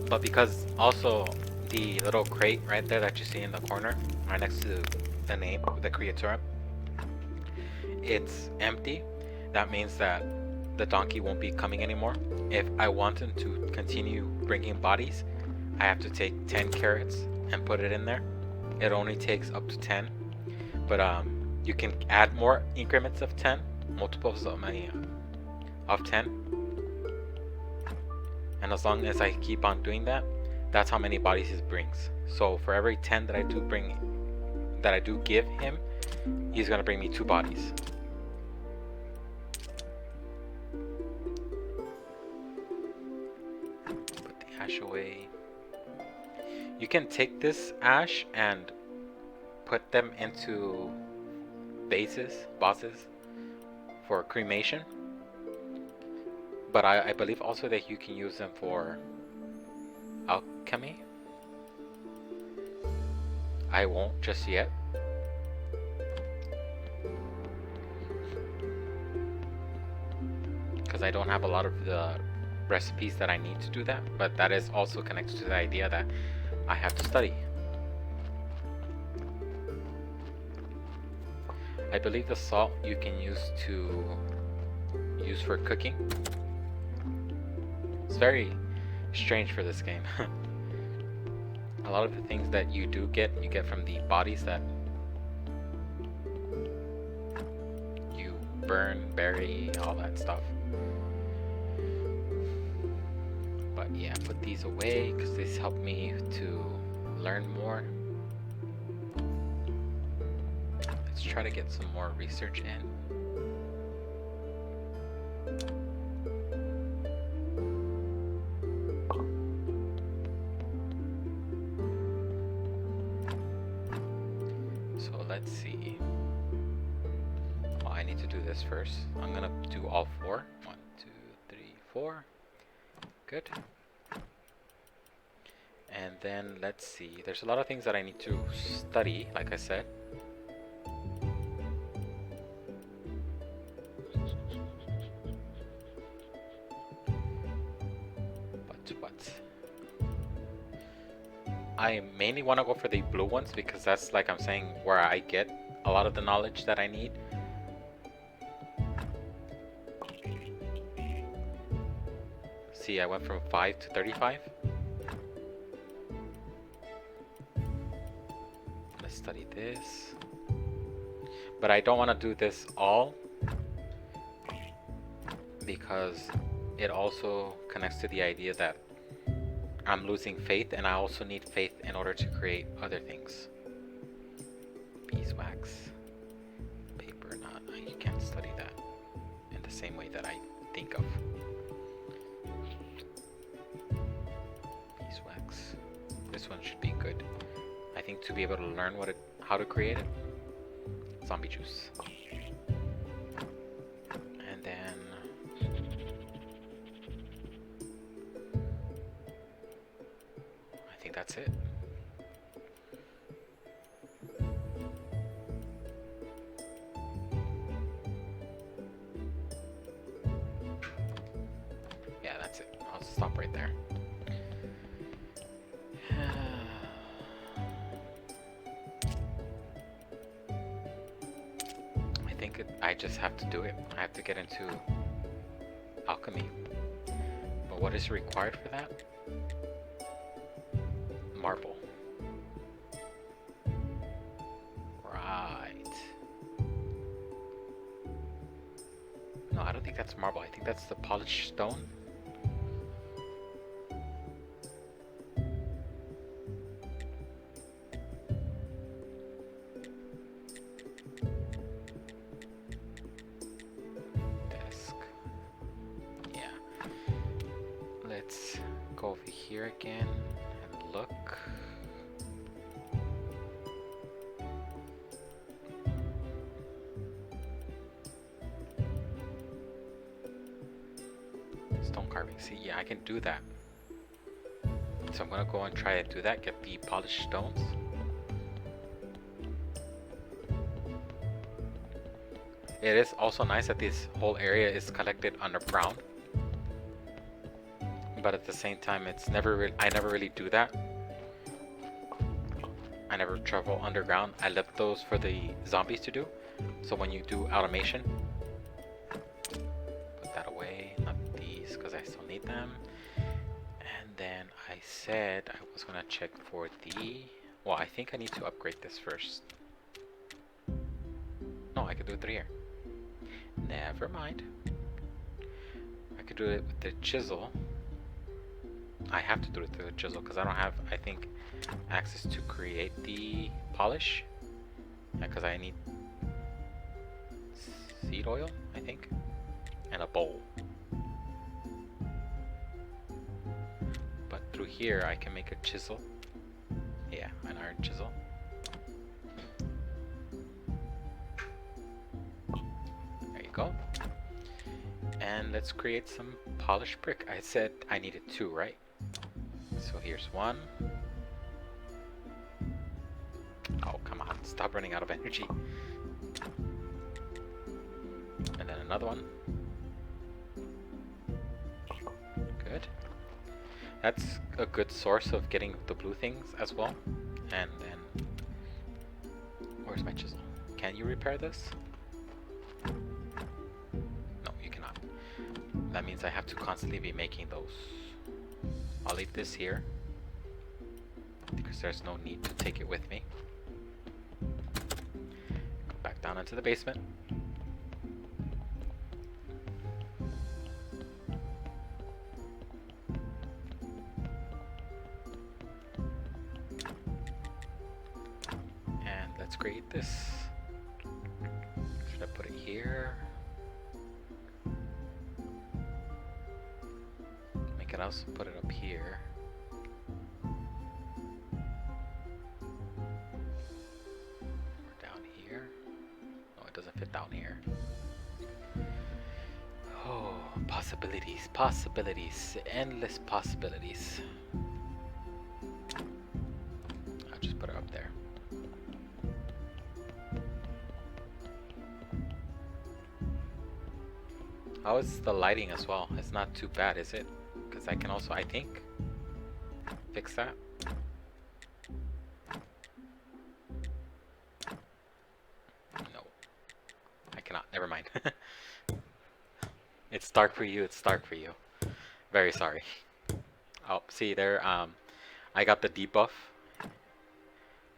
But because also the little crate right there that you see in the corner, right next to the name, the creator, it's empty. That means that the donkey won't be coming anymore. If I want him to continue bringing bodies, I have to take 10 carrots and put it in there. It only takes up to 10, but you can add more increments of 10, multiples of 10, and as long as I keep on doing that, that's how many bodies it brings. So for every 10 that I do give him, he's gonna bring me 2 bodies. Put the ash away. You can take this ash and put them into bosses for cremation. But I believe also that you can use them for alchemy. I won't just yet. Because I don't have a lot of the recipes that I need to do that. But that is also connected to the idea that I have to study. I believe the salt you can use for cooking. It's very strange for this game. A lot of the things that you get from the bodies that you burn, bury, all that stuff. But yeah, put these away because these help me to learn more. Let's try to get some more research in. So let's see. Well, I need to do this first. I'm gonna do all 4. 1, 2, 3, 4. Good. And then let's see. There's a lot of things that I need to study, like I said. But I mainly want to go for the blue ones because that's, like I'm saying, where I get a lot of the knowledge that I need. See, I went from 5 to 35. Let's study this. But I don't want to do this all because it also connects to the idea that I'm losing faith, and I also need faith in order to create other things. Beeswax, paper knot. You can't study that in the same way that I think of. Beeswax. This one should be good. I think to be able to learn how to create it. Zombie juice. And then I think that's it. Yeah, that's it. I'll stop right there. I just have to do it. I have to get into alchemy. But what is required for that? Marble. Right. No, I don't think that's marble. I think that's the polished stone. Over here again and look. Stone carving. See, yeah, I can do that. So I'm gonna go and try to do that. Get the polished stones. It is also nice that this whole area is collected underground. But at the same time, I never really do that. I never travel underground. I left those for the zombies to do. So when you do automation, put that away, not these because I still need them. And then I said I was gonna check for the... Well, I think I need to upgrade this first. No, I could do it through here. Never mind. I could do it with the chisel. I have to do it through the chisel because I don't have, I think, access to create the polish. Yeah, because I need seed oil, I think, and a bowl. But through here, I can make a chisel. Yeah, an iron chisel. There you go. And let's create some polished brick. I said I needed 2, right? So here's 1. Oh, come on. Stop running out of energy. And then another one. Good. That's a good source of getting the blue things as well. And then... Where's my chisel? Can you repair this? No, you cannot. That means I have to constantly be making those. I'll leave this here because there's no need to take it with me. Go back down into the basement. And let's create this. Should I put it here? I can also put it up here. Or down here. No, it doesn't fit down here. Oh, possibilities, possibilities, endless possibilities. I'll just put it up there. How is the lighting as well? It's not too bad, is it? Because I can also, I think, fix that. No. I cannot. Never mind. It's dark for you. It's dark for you. Very sorry. Oh, see there, I got the debuff.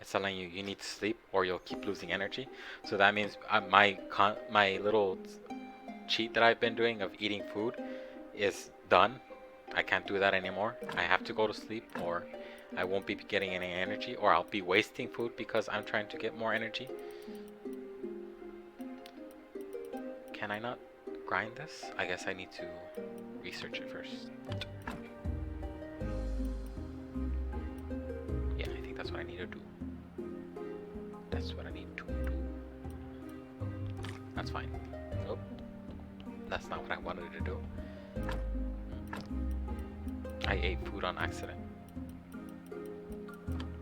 It's telling you need to sleep or you'll keep losing energy. So that means my little cheat that I've been doing of eating food is done. I can't do that anymore. I have to go to sleep or I won't be getting any energy, or I'll be wasting food because I'm trying to get more energy. Can I not grind this? I guess I need to research it first. Yeah, I think that's what I need to do. That's what I need to do. That's fine. Nope. That's not what I wanted to do. I ate food on accident.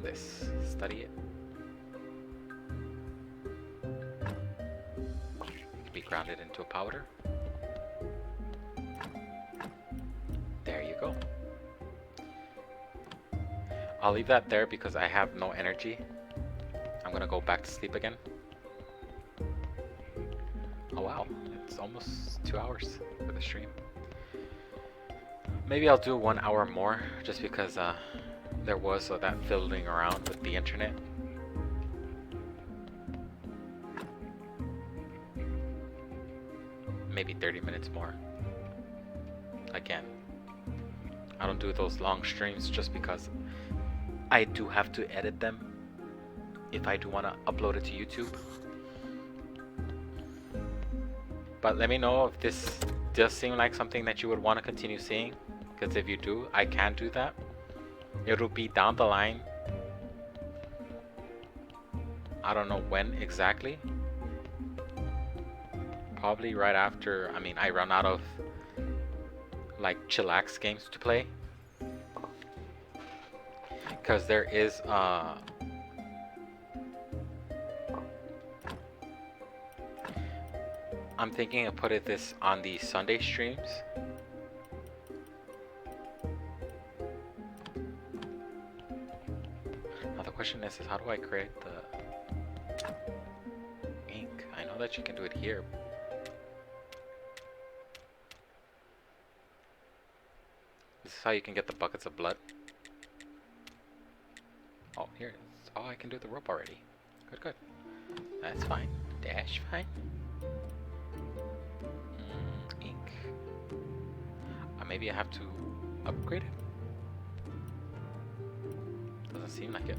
This. Study it. It can be grounded into a powder. There you go. I'll leave that there because I have no energy. I'm gonna go back to sleep again. Oh wow, it's almost 2 hours for the stream. Maybe I'll do 1 hour more just because there was that fiddling around with the internet. Maybe 30 minutes more. Again, I don't do those long streams just because I do have to edit them if I do want to upload it to YouTube. But let me know if this does seem like something that you would want to continue seeing, because if you do, I can do that. It'll be down the line. I don't know when exactly. Probably right after, I run out of like chillax games to play. Because there is I'm thinking of putting this on the Sunday streams. Now the question is how do I create the ink? I know that you can do it here. This is how you can get the buckets of blood. here. Oh, I can do the rope already. Good, good. That's fine. Dash, fine. Ink. Maybe I have to upgrade it? Doesn't seem like it.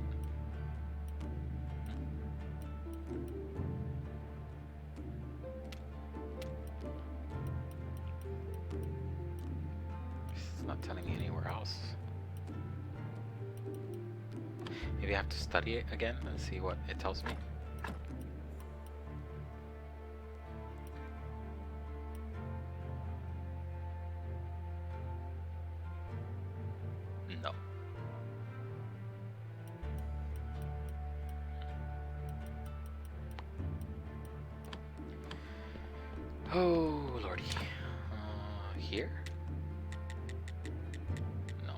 It's not telling me anywhere else. Maybe I have to study it again and see what it tells me. No. Oh, lordy. Here? No.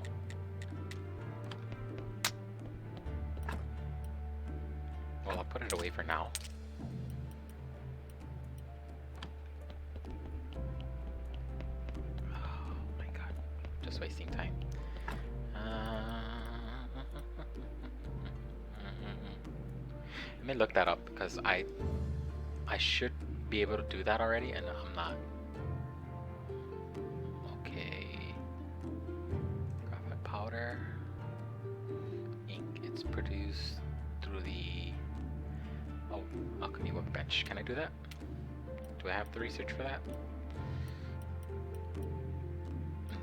Well, I'll put it away for now. Oh my god. Just wasting time. Let me look that up because I should be able to do that already, and I'm not. Okay. Graphite powder. Ink. It's produced through the alchemy workbench. Can I do that? Do I have the research for that?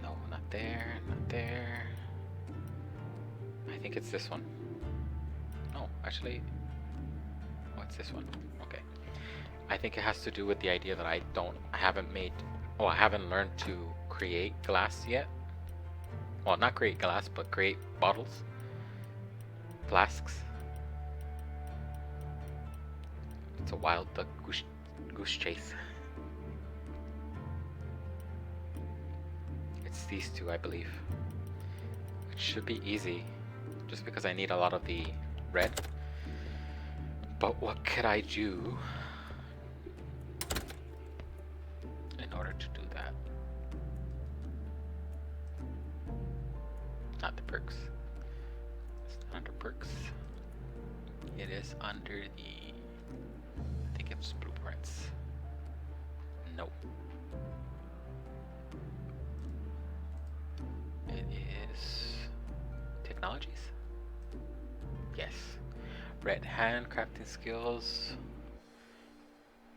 No, not there. Not there. I think it's this one. No, actually. What's this one? Okay. I think it has to do with the idea that I haven't learned to create glass yet. Well, not create glass, but create bottles. Flasks. It's a wild duck goose chase. It's these two, I believe. It should be easy, just because I need a lot of the red. But what could I do in order to do that? Not the perks. It's not under perks. It is under the, I think it's blueprints. Nope. It is technologies? Yes. Red hand, crafting skills,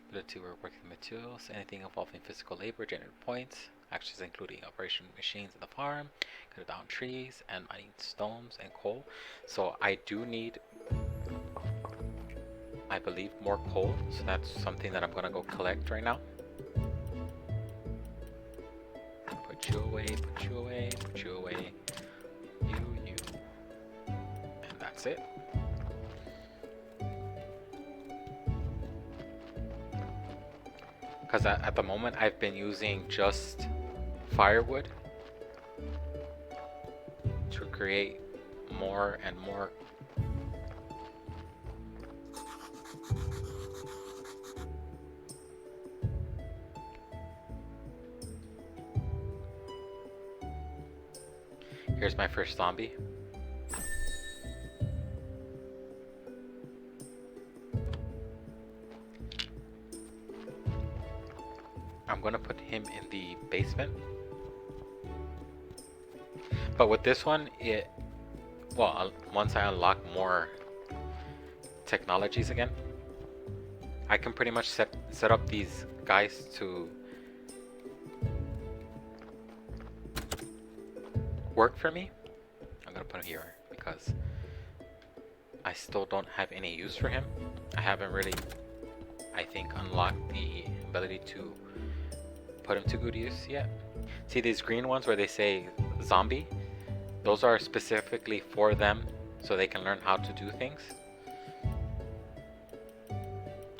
ability to work with materials, anything involving physical labor, generate points, actions including operation machines in the farm, cut down trees, and mining stones and coal. So I do need, I believe, more coal, so that's something that I'm gonna go collect right now. Put you away, put you away, put you away, you, and that's it. Because at the moment I've been using just firewood to create more and more. Here's my first zombie. I'm gonna put him in the basement. But with this one, once I unlock more technologies again, I can pretty much set up these guys to work for me. I'm gonna put him here because I still don't have any use for him. I haven't really, I think, unlocked the ability to put him to good use yet. See these green ones where they say zombie? Those are specifically for them so they can learn how to do things.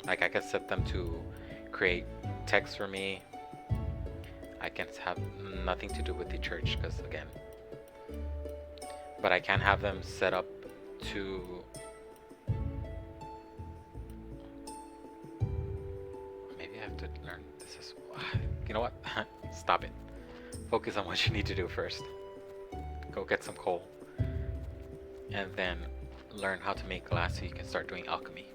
Like I can set them to create text for me. I can have nothing to do with the church because again, but I can have them set up to maybe I have to learn this is you know what? Stop it. Focus on what you need to do first. Go get some coal. And then learn how to make glass so you can start doing alchemy.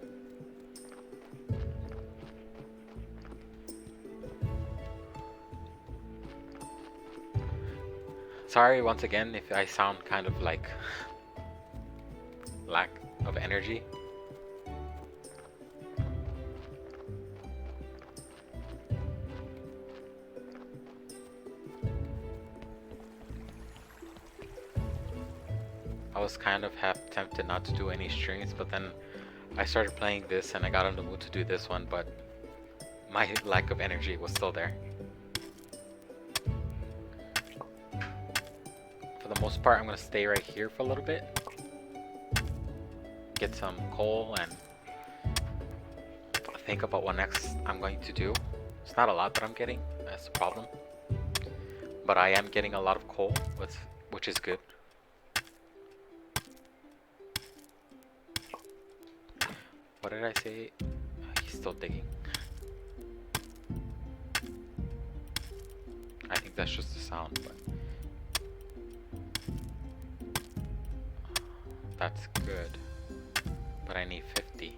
Sorry once again if I sound kind of like lack of energy. I was kind of half tempted not to do any streams, but then I started playing this and I got in the mood to do this one, but my lack of energy was still there. For the most part, I'm gonna stay right here for a little bit. Get some coal and think about what next I'm going to do. It's not a lot that I'm getting, that's the problem. But I am getting a lot of coal, which is good. What did I say? He's still digging. I think that's just the sound, but that's good. But I need 50.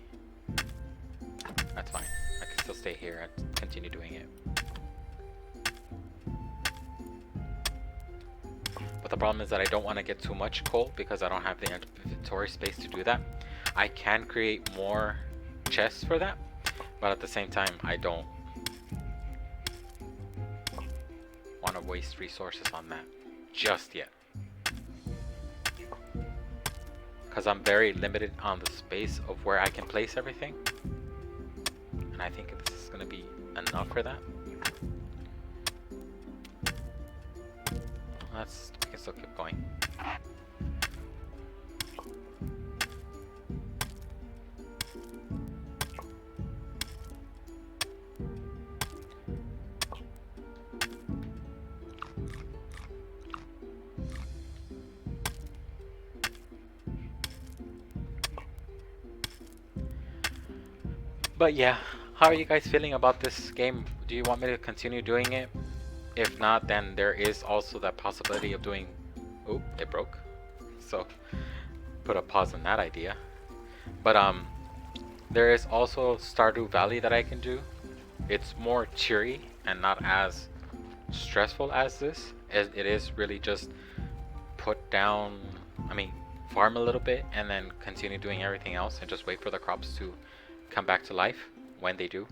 That's fine. I can still stay here and continue doing it. But the problem is that I don't want to get too much coal because I don't have the inventory space to do that. I can create more chests for that, but at the same time I don't want to waste resources on that just yet, because I'm very limited on the space of where I can place everything, and I think this is going to be enough for that. We can still keep going. But yeah, how are you guys feeling about this game? Do you want me to continue doing it? If not, then there is also that possibility of doing... Oop, it broke. So, put a pause on that idea. But there is also Stardew Valley that I can do. It's more cheery and not as stressful as this. It is really just put down... farm a little bit and then continue doing everything else and just wait for the crops to come back to life when they do.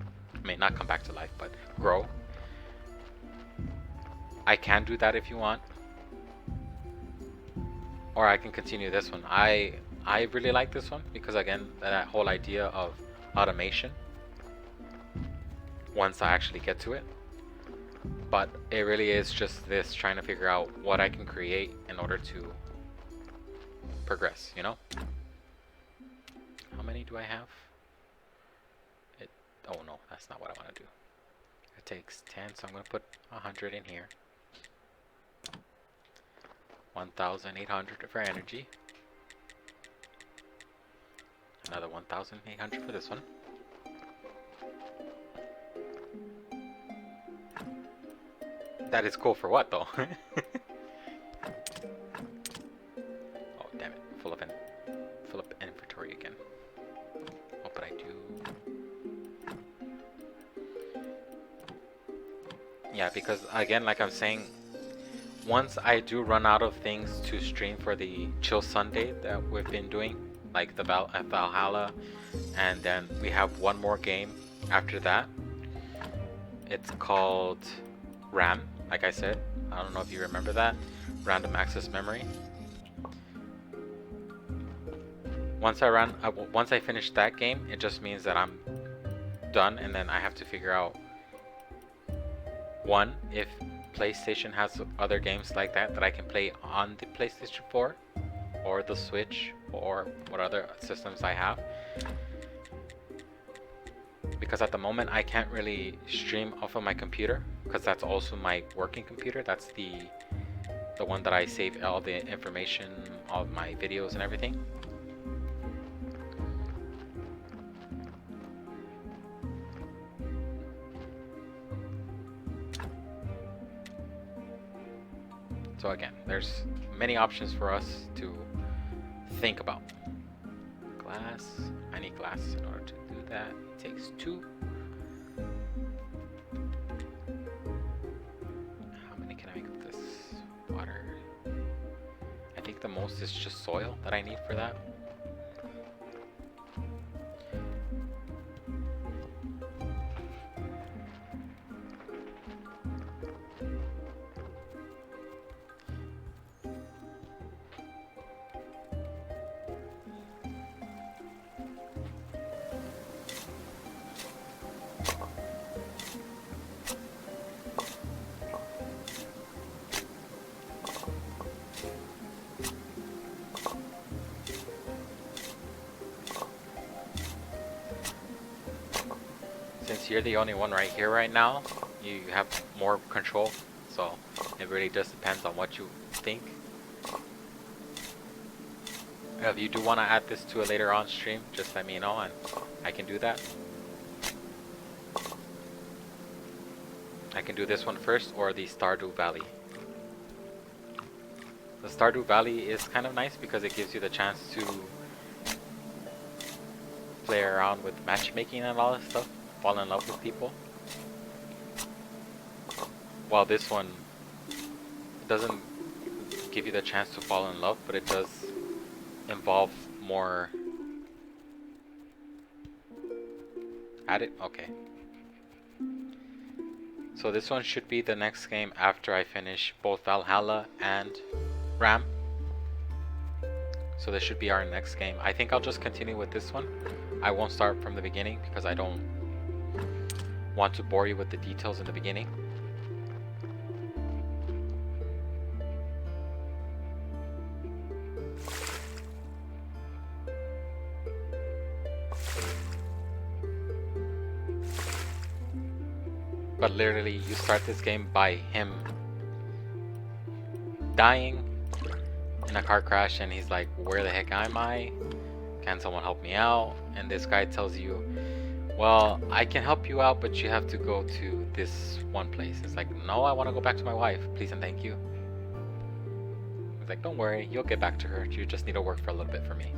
Not come back to life, but grow. I can do that if you want, or I can continue this one. I really like this one because, again, that whole idea of automation once I actually get to it. But it really is just this, trying to figure out what I can create in order to progress, you know? How many do I have? Oh no, that's not what I want to do. It takes 10, so I'm going to put 100 in here. 1,800 for energy. Another 1,800 for this one. That is cool for what though? Oh damn it, full up inventory again. What would I do? Yeah, because again, like I'm saying, once I do run out of things to stream for the Chill Sunday that we've been doing, like the Valhalla, and then we have one more game after that. It's called RAM, like I said. I don't know if you remember that. Random Access Memory. Once I finish that game, it just means that I'm done, and then I have to figure out, one, if PlayStation has other games like that I can play on the PlayStation 4 or the Switch or what other systems I have, because at the moment I can't really stream off of my computer because that's also my working computer. That's the one that I save all the information, all of my videos and everything. So again, there's many options for us to think about. glass. I need glass in order to do that. It takes 2. How many can I make of this? Water. I think the most is just soil that I need for that. Since you're the only one right here right now, you have more control, so it really just depends on what you think. If you do want to add this to a later on stream, just let me know and I can do that. I can do this one first or the Stardew Valley. The Stardew Valley is kind of nice because it gives you the chance to play around with matchmaking and all that stuff. Fall in love with people. While this one doesn't give you the chance to fall in love, but it does involve more. Add it? Okay. So this one should be the next game after I finish both Valhalla and Ram. So this should be our next game. I think I'll just continue with this one. I won't start from the beginning because I don't want to bore you with the details in the beginning. But literally you start this game by him dying in a car crash and he's like, where the heck am I? Can someone help me out? And this guy tells you, well, I can help you out, but you have to go to this one place. It's like, no, I want to go back to my wife, please and thank you. He's like, don't worry, you'll get back to her. You just need to work for a little bit for me.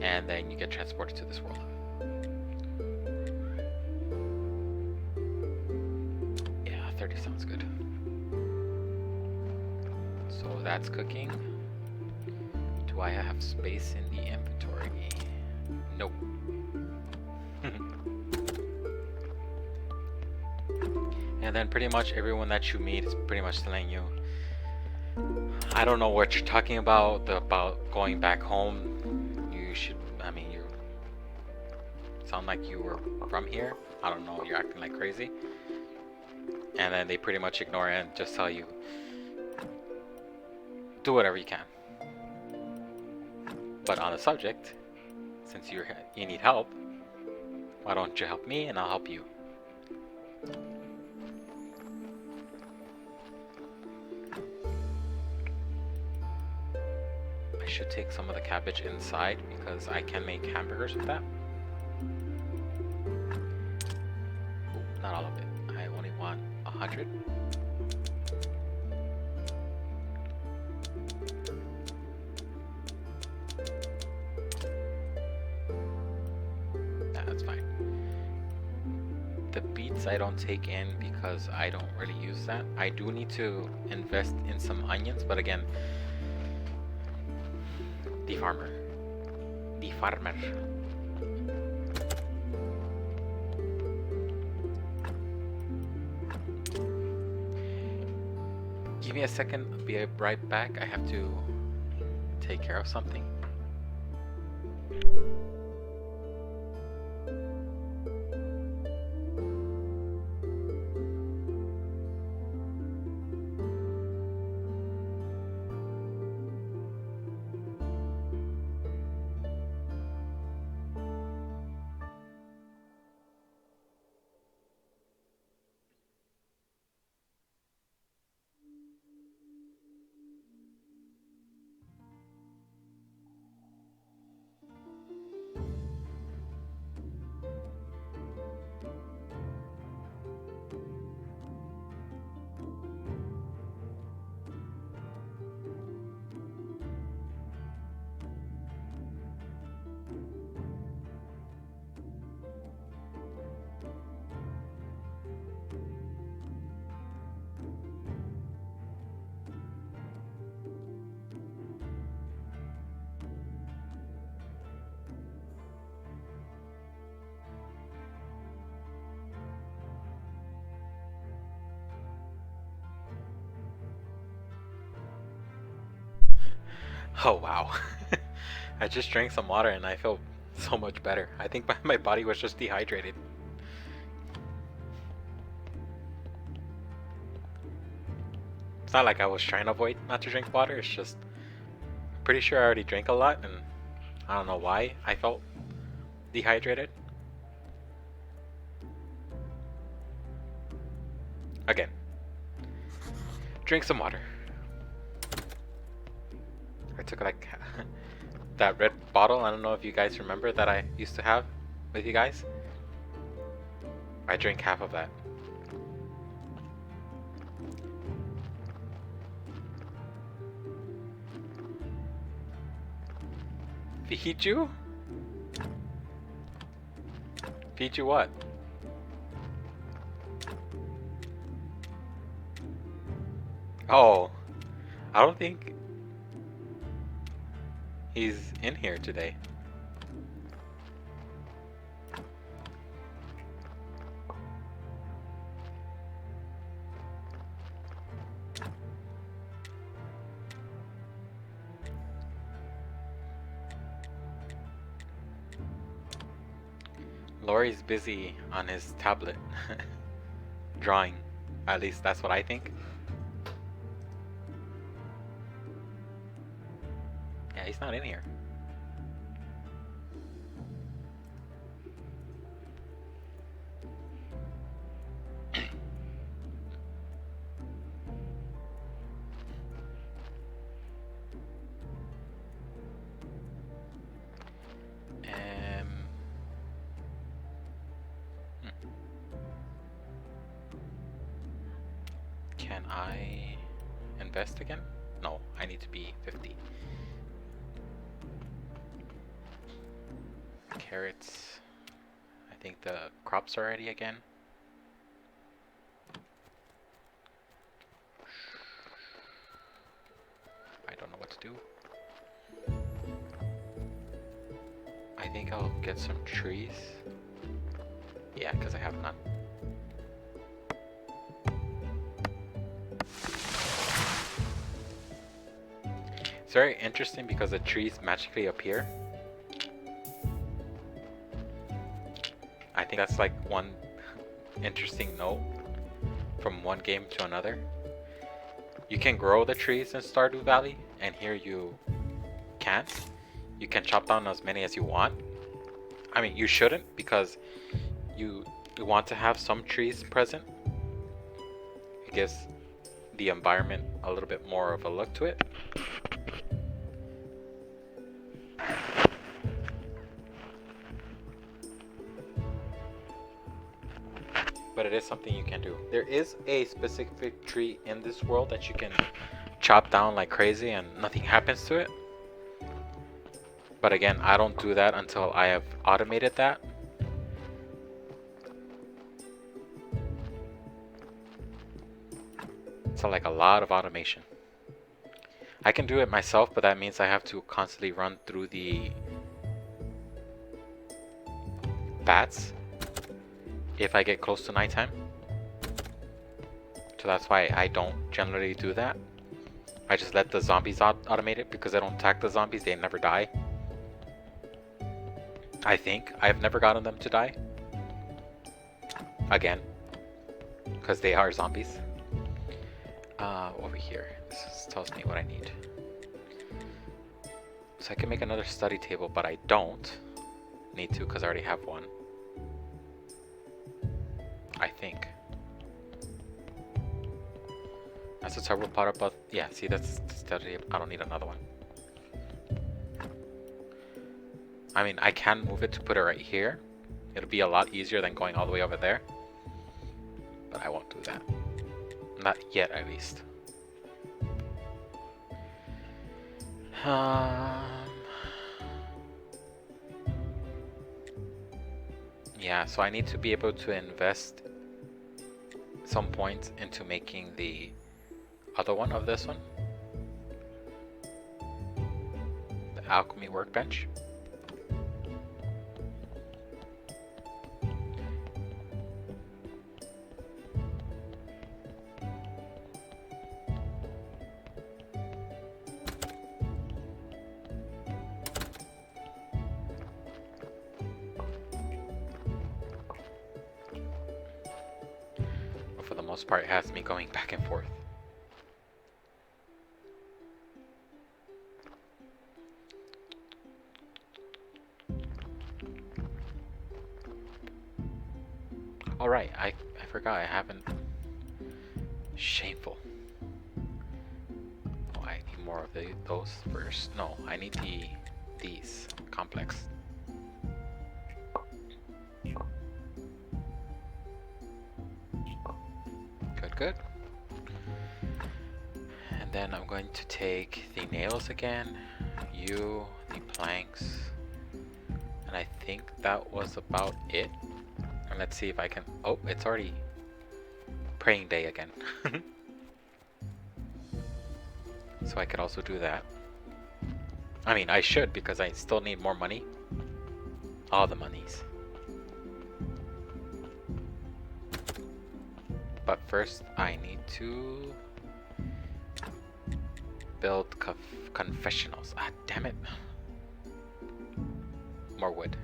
And then you get transported to this world. Yeah, 30 sounds good. So that's cooking. Do I have space in the inventory? Nope. And then pretty much everyone that you meet is pretty much telling you, I don't know what you're talking about going back home. You should, I mean, you sound like you were from here. I don't know, you're acting like crazy. And then they pretty much ignore it and just tell you, do whatever you can. But on the subject, since you need help, why don't you help me and I'll help you. I should take some of the cabbage inside because I can make hamburgers with that. Ooh, not all of it. I only want 100. That's fine. The beets I don't take in because I don't really use that. I do need to invest in some onions, but again, the farmer. Give me a second, I'll be right back. I have to take care of something. Oh wow. I just drank some water and I feel so much better. I think my body was just dehydrated. It's not like I was trying to avoid not to drink water, it's just pretty sure I already drank a lot and I don't know why I felt dehydrated. Again, drink some water. I took like that red bottle. I don't know if you guys remember that I used to have with you guys. I drank half of that. Feed you? Feed you what? Oh, I don't think he's in here today. Laurie's busy on his tablet drawing. At least that's what I think. Yeah, he's not in here. Can I invest again? No, I need to be 50. Carrots. I think the crops are ready again. I don't know what to do. I think I'll get some trees. Yeah, because I have none. It's very interesting because the trees magically appear. I think that's like one interesting note from one game to another. You can grow the trees in Stardew Valley, and here you can't. You can chop down as many as you want. I mean, you shouldn't, because you want to have some trees present. It gives the environment a little bit more of a look to it. But it is something you can do. There is a specific tree in this world that you can chop down like crazy and nothing happens to it. But again, I don't do that until I have automated that. So like a lot of automation. I can do it myself, but that means I have to constantly run through the bats if I get close to nighttime. So that's why I don't generally do that. I just let the zombies automate it because I don't attack the zombies, they never die. I think. I've never gotten them to die. Again. Because they are zombies. Over here. This tells me what I need. So I can make another study table, but I don't need to because I already have one. I think. That's a turbo potter, but yeah, see, that's study. I don't need another one. I mean, I can move it to put it right here. It'll be a lot easier than going all the way over there. But I won't do that. Not yet, at least. Yeah, so I need to be able to invest some points into making the other one of this one. The alchemy workbench. most part, has me going back and forth. Alright, I forgot I haven't. Shameful. Oh, I need more of those first. No, I need these complex. Good, good. And then I'm going to take the nails again, the planks, and I think that was about it. And let's see if I can. Oh, it's already praying day again. So I could also do that. I mean, I should, because I still need more money. All the monies. But first, I need to build confessionals. Ah, damn it. More wood.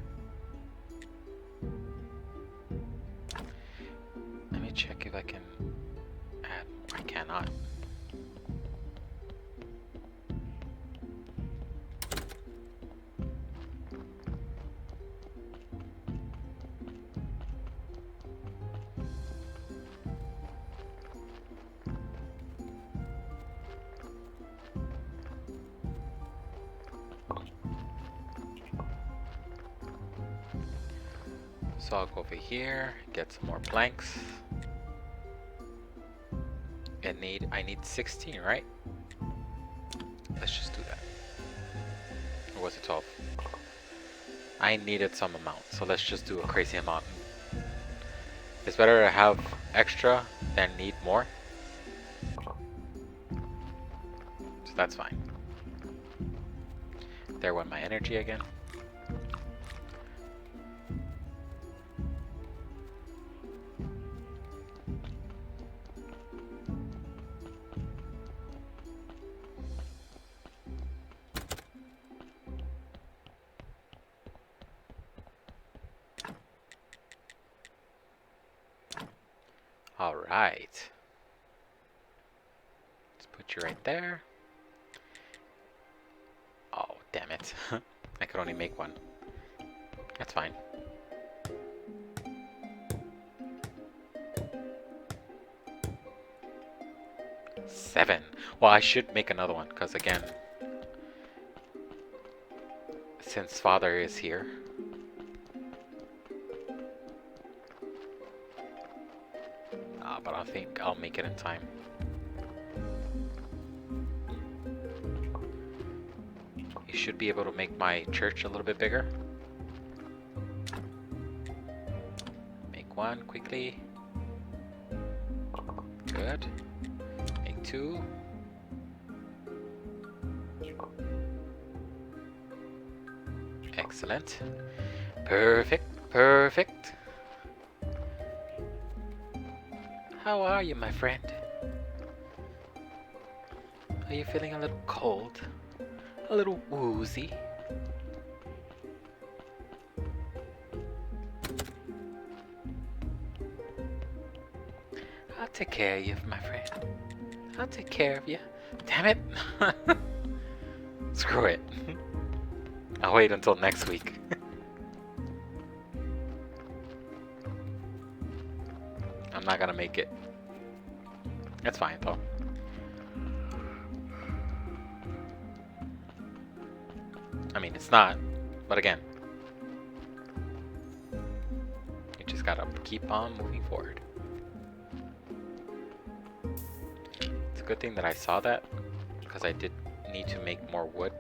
Let me check if I can add. I cannot. So I'll go over here, get some more planks. I need 16, right? Let's just do that. Or was it 12? I needed some amount, so let's just do a crazy amount. It's better to have extra than need more. So that's fine. There went my energy again. Alright. Let's put you right there. Oh, damn it. I could only make one. That's fine. Seven. Well, I should make another one, because again, since Father is here. But I think I'll make it in time. You should be able to make my church a little bit bigger. Make one quickly. Good. Make two. Excellent. Perfect. Perfect. How are you, my friend? Are you feeling a little cold? A little woozy? I'll take care of you, my friend. I'll take care of you. Damn it! Screw it. I'll wait until next week. I'm not gonna make it. That's fine though. I mean, it's not, but again, you just gotta keep on moving forward. It's a good thing that I saw that, because I did need to make more wood,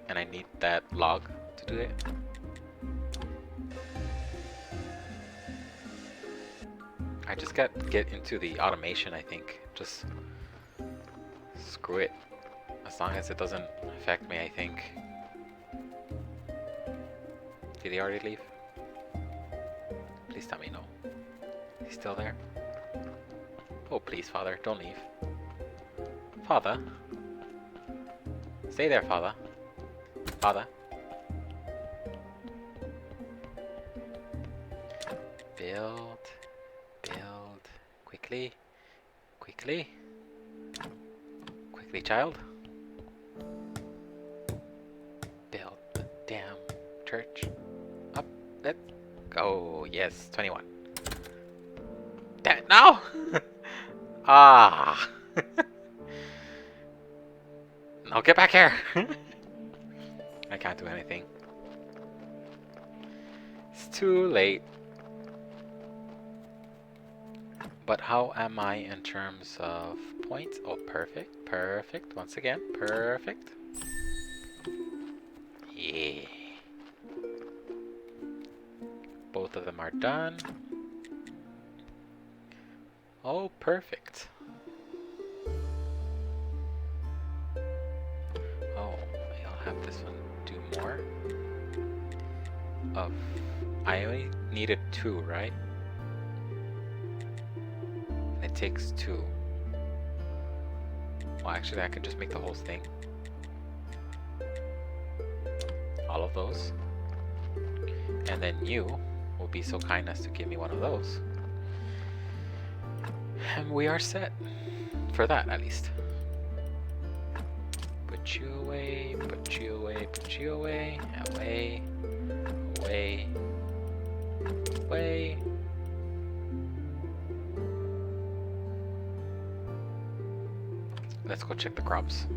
and I need that log to do it. I just got to get into the automation, I think. Just screw it. As long as it doesn't affect me, I think. Did he already leave? Please tell me no. He's still there? Oh, please, Father, don't leave. Father? Stay there, Father. Father? Build. Quickly. Quickly. Quickly, child. Build the damn church. Up. Let's go. Yes, 21. Damn, no! Ah. No, get back here. I can't do anything. It's too late. But how am I in terms of points? Oh, perfect. Perfect. Once again, perfect. Yeah. Both of them are done. Oh, perfect. Oh, I'll have this one do more. Of, I only needed 2, right? It takes 2. Well, actually, I can just make the whole thing. All of those. And then you will be so kind as to give me one of those. And we are set. For that, at least. Put you away, put you away, put you away. Away. Away. Away. Let's go check the crops.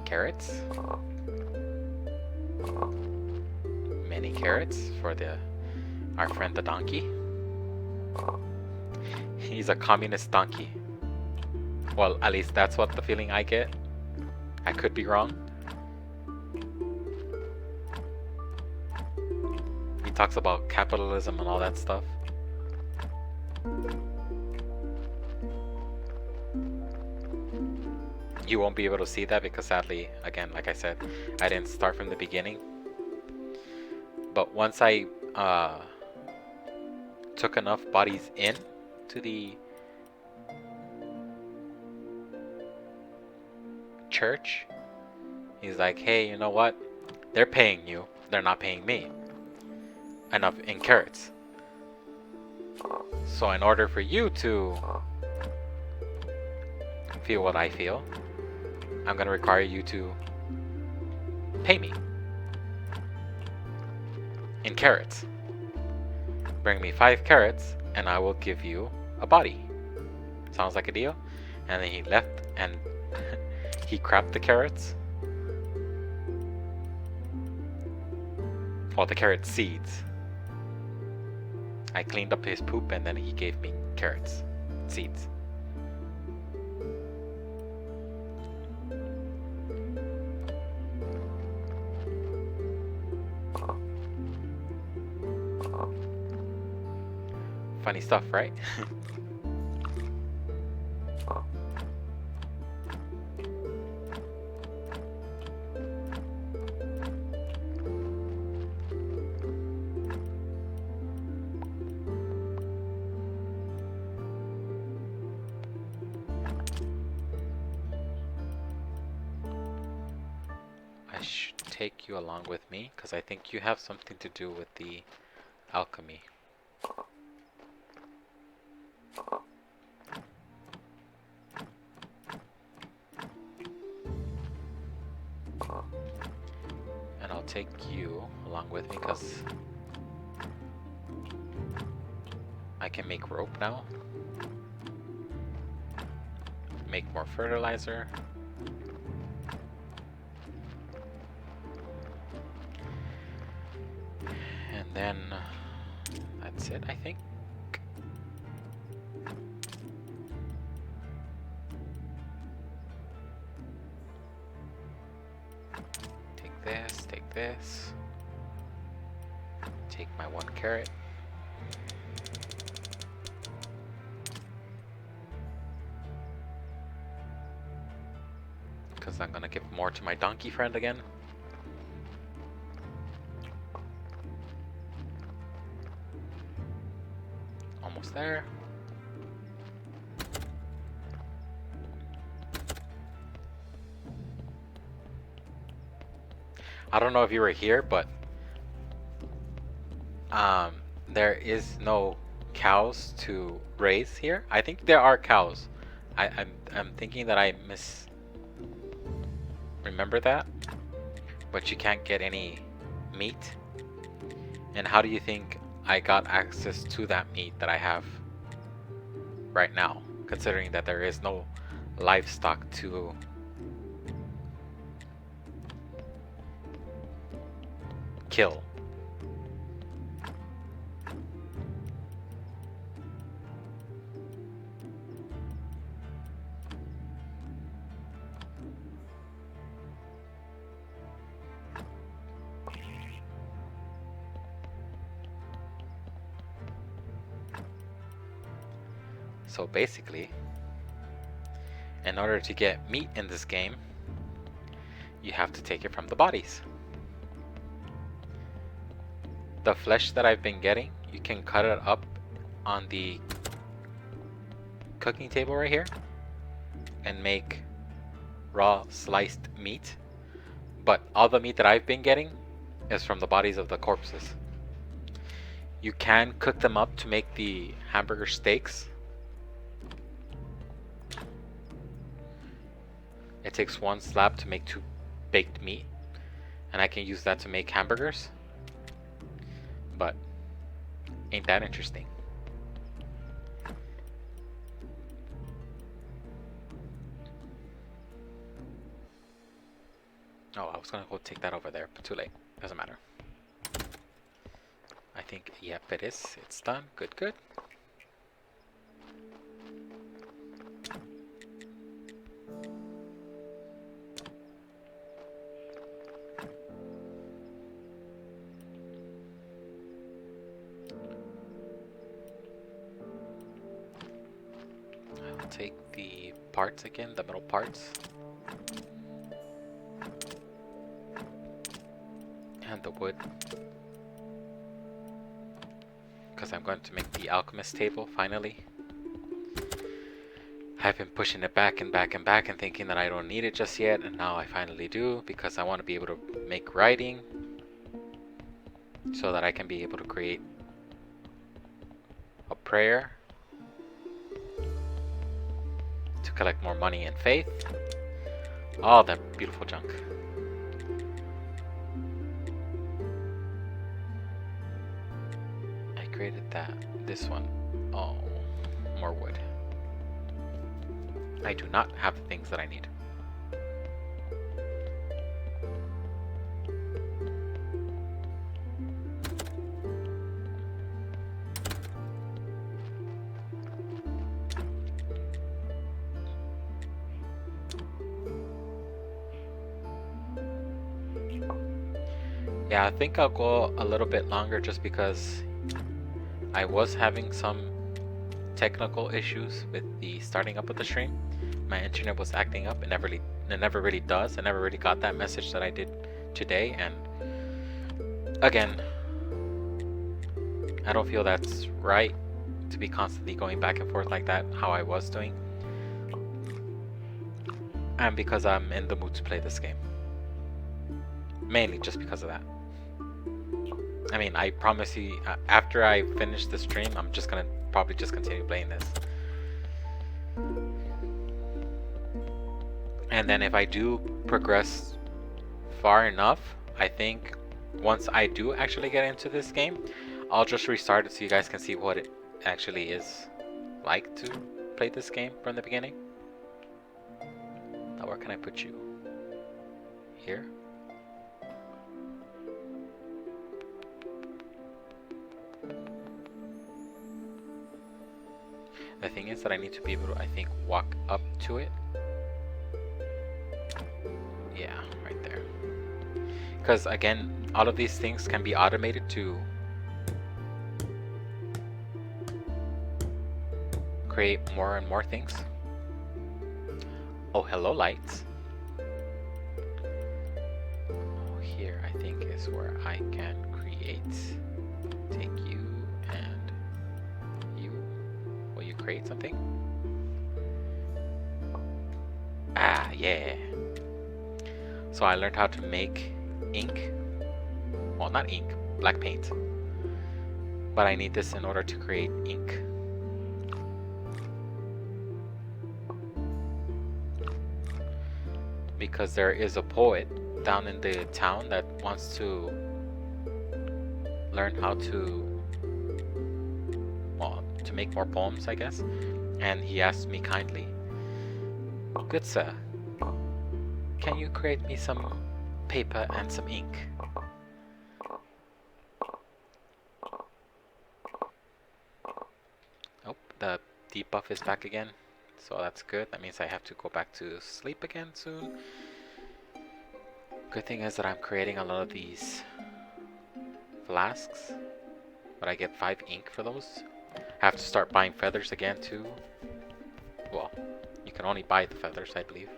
Carrots. Many carrots for our friend the donkey. He's a communist donkey. Well, at least that's what the feeling I get. I could be wrong. He talks about capitalism and all that stuff. You won't be able to see that because sadly, again, like I said, I didn't start from the beginning. But once I took enough bodies in to the church, he's like, hey, you know what? They're paying you. They're not paying me enough in carrots. So in order for you to feel what I feel, I'm gonna require you to pay me in carrots. Bring me 5 carrots and I will give you a body. Sounds like a deal? And then he left and he crapped the carrots. Well, the carrot seeds. I cleaned up his poop and then he gave me carrots, seeds. Funny stuff, right? I should take you along with me because I think you have something to do with the alchemy. And I'll take you along with me because I can make rope now. Make more fertilizer. And then that's it, I think. Take this. Take my 1 carrot. Because I'm gonna give more to my donkey friend again. Almost there. I don't know if you were here, but there is no cows to raise here. I think there are cows. I'm thinking that I remember that, but you can't get any meat. And how do you think I got access to that meat that I have right now, considering that there is no livestock to kill? So basically, in order to get meat in this game, you have to take it from the bodies. The flesh that I've been getting, you can cut it up on the cooking table right here and make raw sliced meat. But all the meat that I've been getting is from the bodies of the corpses. You can cook them up to make the hamburger steaks. It takes 1 slab to make 2 baked meat, and I can use that to make hamburgers. But ain't that interesting? Oh, I was gonna go take that over there, but too late. Doesn't matter. I think, yep, it is. It's done. Good, good. I'll take the parts again, the metal parts. And the wood. Because I'm going to make the alchemist table finally. I've been pushing it back and back and back and thinking that I don't need it just yet, and now I finally do, because I want to be able to make writing so that I can be able to create a prayer to collect more money and faith. All that beautiful junk. I created that. This one. Oh, more wood. I do not have the things that I need. Yeah, I think I'll go a little bit longer just because I was having some technical issues with the starting up of the stream. My internet was acting up. It never really does. I never really got that message that I did today, and again, I don't feel that's right to be constantly going back and forth like that, how I was doing. And because I'm in the mood to play this game. Mainly just because of that. I mean, I promise you, after I finish the stream, I'm just gonna probably just continue playing this. And then if I do progress far enough, I think once I do actually get into this game, I'll just restart it so you guys can see what it actually is like to play this game from the beginning. Now where can I put you? Here? The thing is that I need to be able to, I think, walk up to it. Yeah, right there. Because again, all of these things can be automated to create more and more things. Oh, hello, lights. Oh, here I think is where I can create. Take you and you. Will you create something? Ah, yeah. So I learned how to make ink. Well, not ink, black paint. But I need this in order to create ink. Because there is a poet down in the town that wants to learn how to, well, to make more poems, I guess. And he asked me kindly, "Good sir, can you create me some paper and some ink?" Oh, the debuff is back again. So that's good. That means I have to go back to sleep again soon. Good thing is that I'm creating a lot of these flasks, but I get 5 ink for those. I have to start buying feathers again too. Well, you can only buy the feathers, I believe.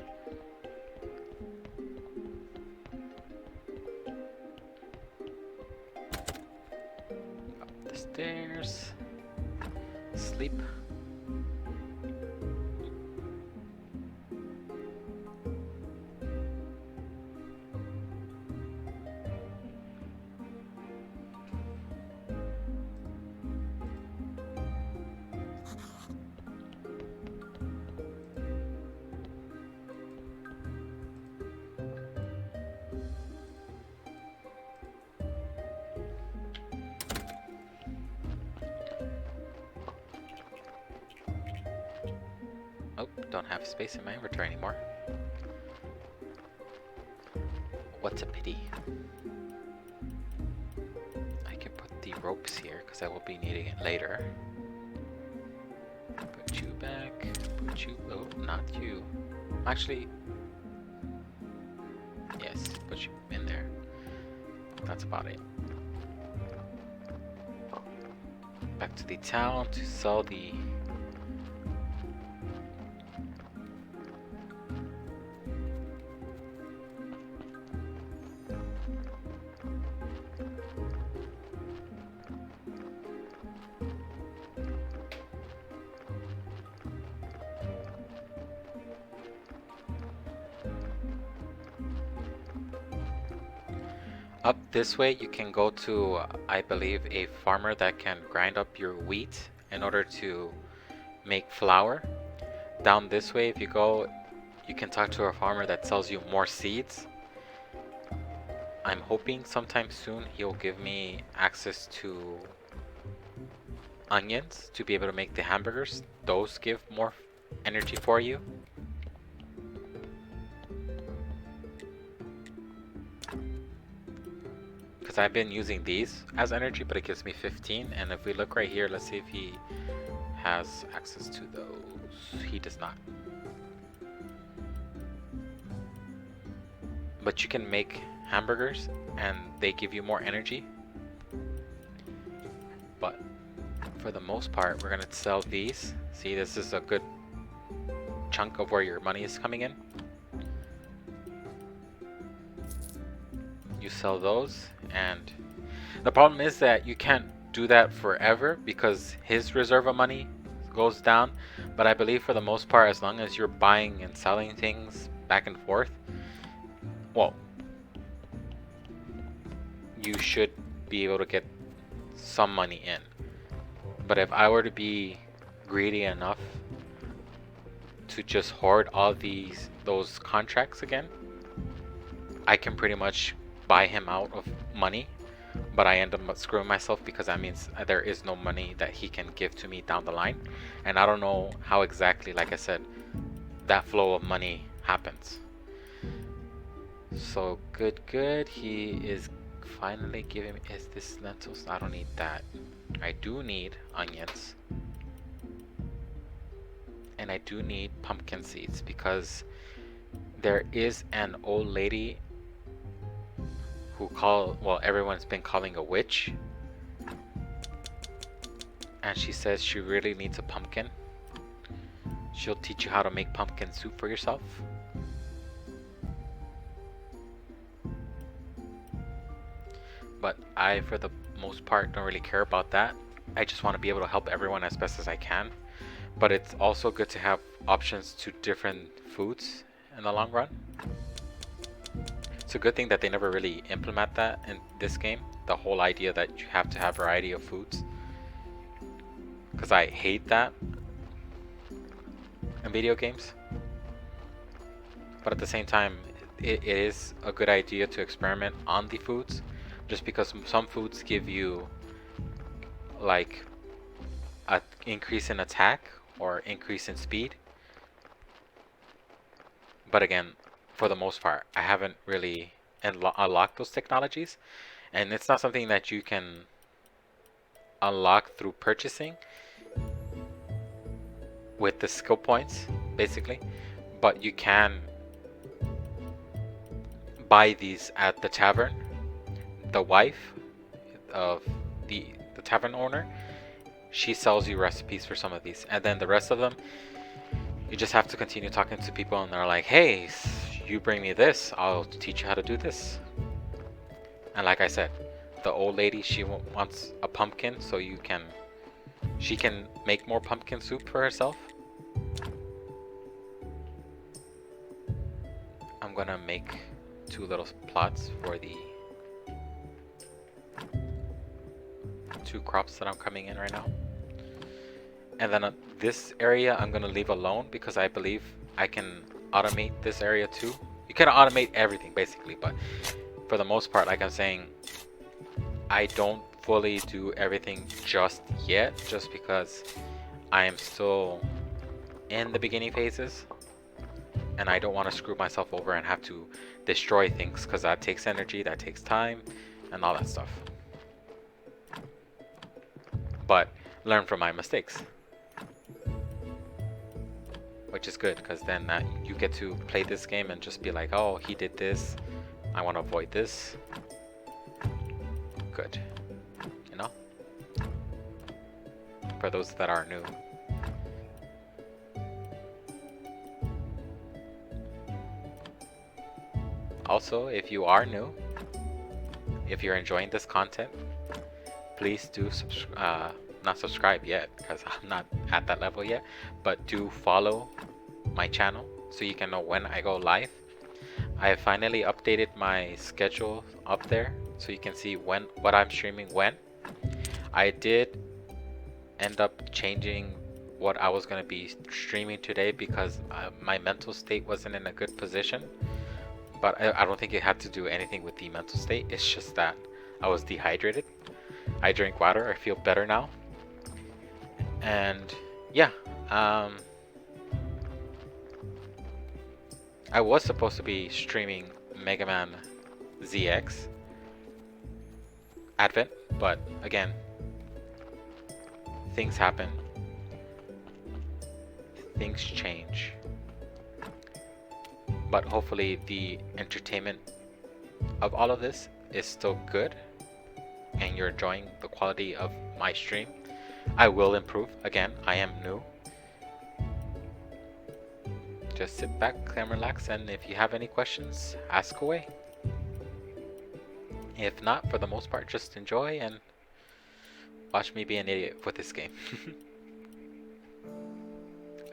Up the stairs. Sleep. Oh, don't have space in my inventory anymore. What's a pity. I can put the ropes here because I will be needing it later. Put you back. Put you. Oh, not you. Actually, yes, put you in there. That's about it. Back to the town to sell the up this way. You can go to, I believe, a farmer that can grind up your wheat in order to make flour. Down this way, if you go, you can talk to a farmer that sells you more seeds. I'm hoping sometime soon he'll give me access to onions to be able to make the hamburgers. Those give more energy for you. Because I've been using these as energy, but it gives me 15. And if we look right here, let's see if he has access to those. He does not. But you can make hamburgers and they give you more energy. But for the most part, we're gonna sell these. See, this is a good chunk of where your money is coming in. You sell those, and the problem is that you can't do that forever because his reserve of money goes down. But I believe for the most part, as long as you're buying and selling things back and forth, well, you should be able to get some money in. But if I were to be greedy enough to just hoard all those contracts again, I can pretty much buy him out of money, but I end up screwing myself because that means there is no money that he can give to me down the line. And I don't know how exactly, like I said, that flow of money happens. So good. He is finally giving me, is this lentils? I don't need that. I do need onions. And I do need pumpkin seeds because there is an old lady who everyone's been calling a witch. And she says she really needs a pumpkin. She'll teach you how to make pumpkin soup for yourself. But I, for the most part, don't really care about that. I just want to be able to help everyone as best as I can. But it's also good to have options to different foods in the long run. It's a good thing that they never really implement that in this game. The whole idea that you have to have variety of foods. because I hate that in video games. But at the same time, it is a good idea to experiment on the foods, just because some foods give you like an increase in attack or increase in speed. But again, for the most part, I haven't really unlocked those technologies, and it's not something that you can unlock through purchasing with the skill points, basically. But you can buy these at the tavern. The wife of the tavern owner, she sells you recipes for some of these, and then the rest of them, you just have to continue talking to people, and they're like, hey, you bring me this, I'll teach you how to do this. And like I said, the old lady, she wants a pumpkin, so she can make more pumpkin soup for herself. I'm gonna make 2 little plots for the 2 crops that I'm coming in right now. And then this area I'm gonna leave alone because I believe I can automate this area too. You can automate everything basically, but for the most part, like I'm saying, I don't fully do everything just yet, just because I am still in the beginning phases, and I don't want to screw myself over and have to destroy things, because that takes energy, that takes time, and all that stuff. But learn from my mistakes, which is good, because then you get to play this game and just be like, oh, he did this, I want to avoid this. Good, you know, for those that are new. Also, if you are new, if you're enjoying this content, please do not subscribe yet, because I'm not at that level yet, but do follow my channel so you can know when I go live. I have finally updated my schedule up there so you can see what I'm streaming when. I did end up changing what I was going to be streaming today because my mental state wasn't in a good position. But I don't think it had to do anything with the mental state. It's just that I was dehydrated. I drank water. I feel better now. And yeah, I was supposed to be streaming Mega Man ZX Advent, but again, things happen. Things change. But hopefully the entertainment of all of this is still good and you're enjoying the quality of my stream. I will improve. Again, I am new. Just sit back and relax, and if you have any questions, ask away. If not, for the most part, just enjoy and watch me be an idiot with this game.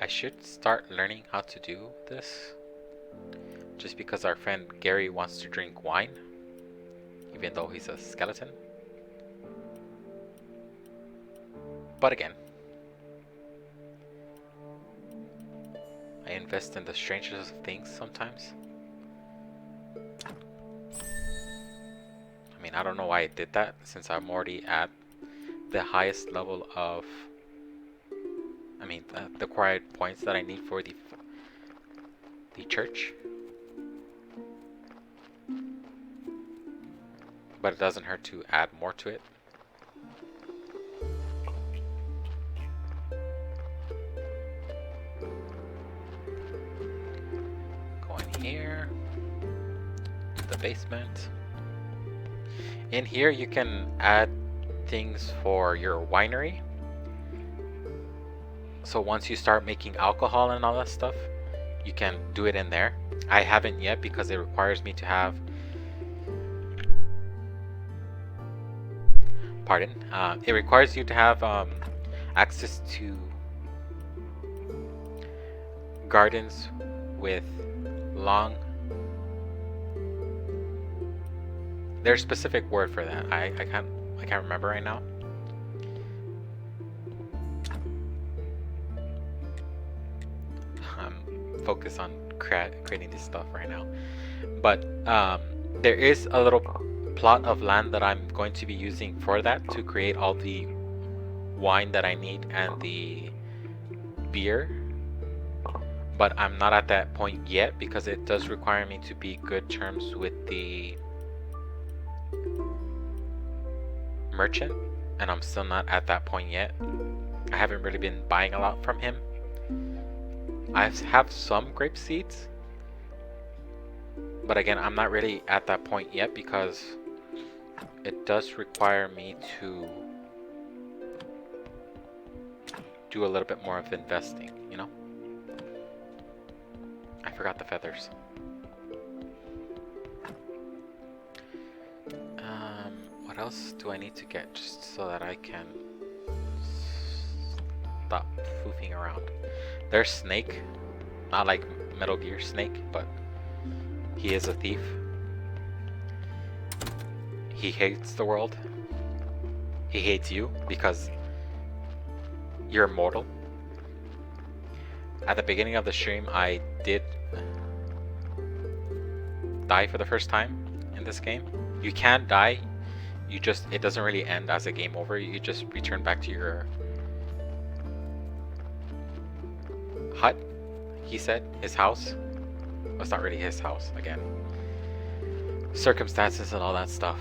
I should start learning how to do this, just because our friend Gary wants to drink wine, even though he's a skeleton. But again, I invest in the strangest of things sometimes. I mean, I don't know why I did that, since I'm already at the highest level of, the required points that I need for the church. But it doesn't hurt to add more to it. Go in here to the basement. In here you can add things for your winery. So once you start making alcohol and all that stuff, you can do it in there. I haven't yet because it requires me to have it requires you to have access to gardens with long, there's a specific word for that. I can't remember right now. focus on creating this stuff right now. But there is a little plot of land that I'm going to be using for that to create all the wine that I need and the beer. But I'm not at that point yet because it does require me to be good terms with the merchant, and I'm still not at that point yet. I haven't really been buying a lot from him. I have some grape seeds, but again, I'm not really at that point yet because it does require me to do a little bit more of investing, you know? I forgot the feathers. What else do I need to get just so that I can stop foofing around? There's Snake, not like Metal Gear Snake, but he is a thief. He hates the world. He hates you because you're immortal. At the beginning of the stream, I did die for the first time in this game. You can die. It doesn't really end as a game over. You just return back to your hut, he said. His house. Well, it's not really his house, again. Circumstances and all that stuff.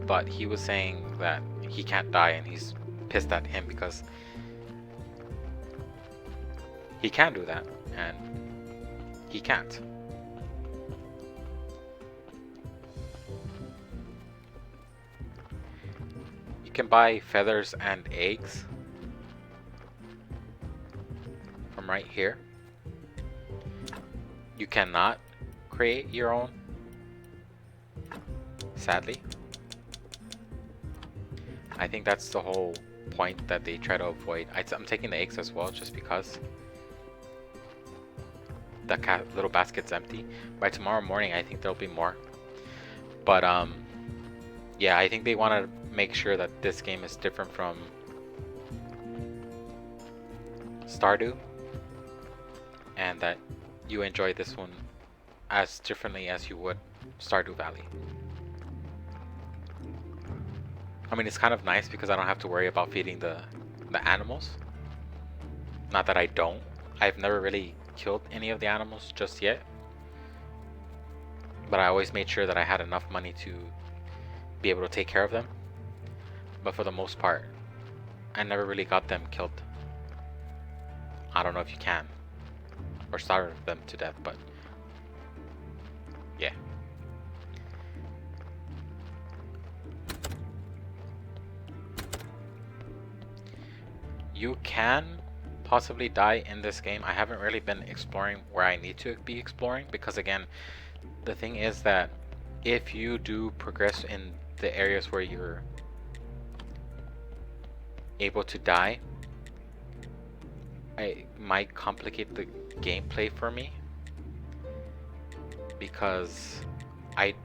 But he was saying that he can't die, and he's pissed at him because he can do that, and he can't. You can buy feathers and eggs from right here. You cannot create your own, sadly. I think that's the whole point that they try to avoid. I'm taking the eggs as well just because the little basket's empty. By tomorrow morning I think there'll be more. But yeah, I think they want to make sure that this game is different from Stardew, and that you enjoy this one as differently as you would Stardew Valley. I mean, it's kind of nice because I don't have to worry about feeding the animals. Not that I don't. I've never really killed any of the animals just yet. But I always made sure that I had enough money to be able to take care of them. But for the most part, I never really got them killed. I don't know if you can. Or starve them to death, but yeah. You can possibly die in this game. I haven't really been exploring where I need to be exploring because, again, the thing is that if you do progress in the areas where you're able to die, it might complicate the gameplay for me because I'm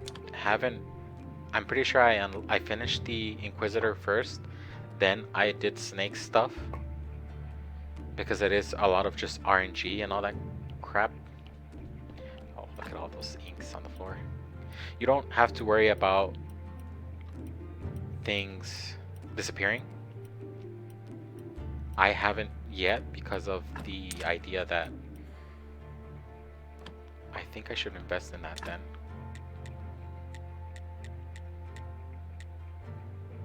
pretty sure I finished the Inquisitor first, then I did Snake stuff because it is a lot of just RNG and all that crap. Oh, look at all those inks on the floor. You don't have to worry about things disappearing. I haven't yet because of the idea that I think I should invest in that then.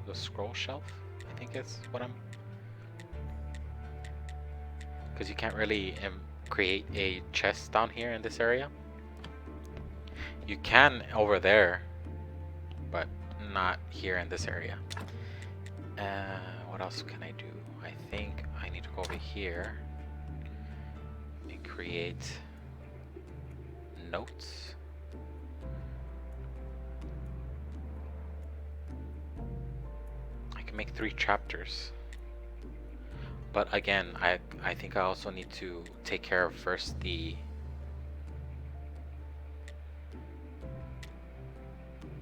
The scroll shelf, I think is what I'm... Because you can't really create a chest down here in this area. You can over there, but not here in this area. What else can I do? I think I need to go over here and create notes. I can make 3 chapters. But again, I think I also need to take care of first the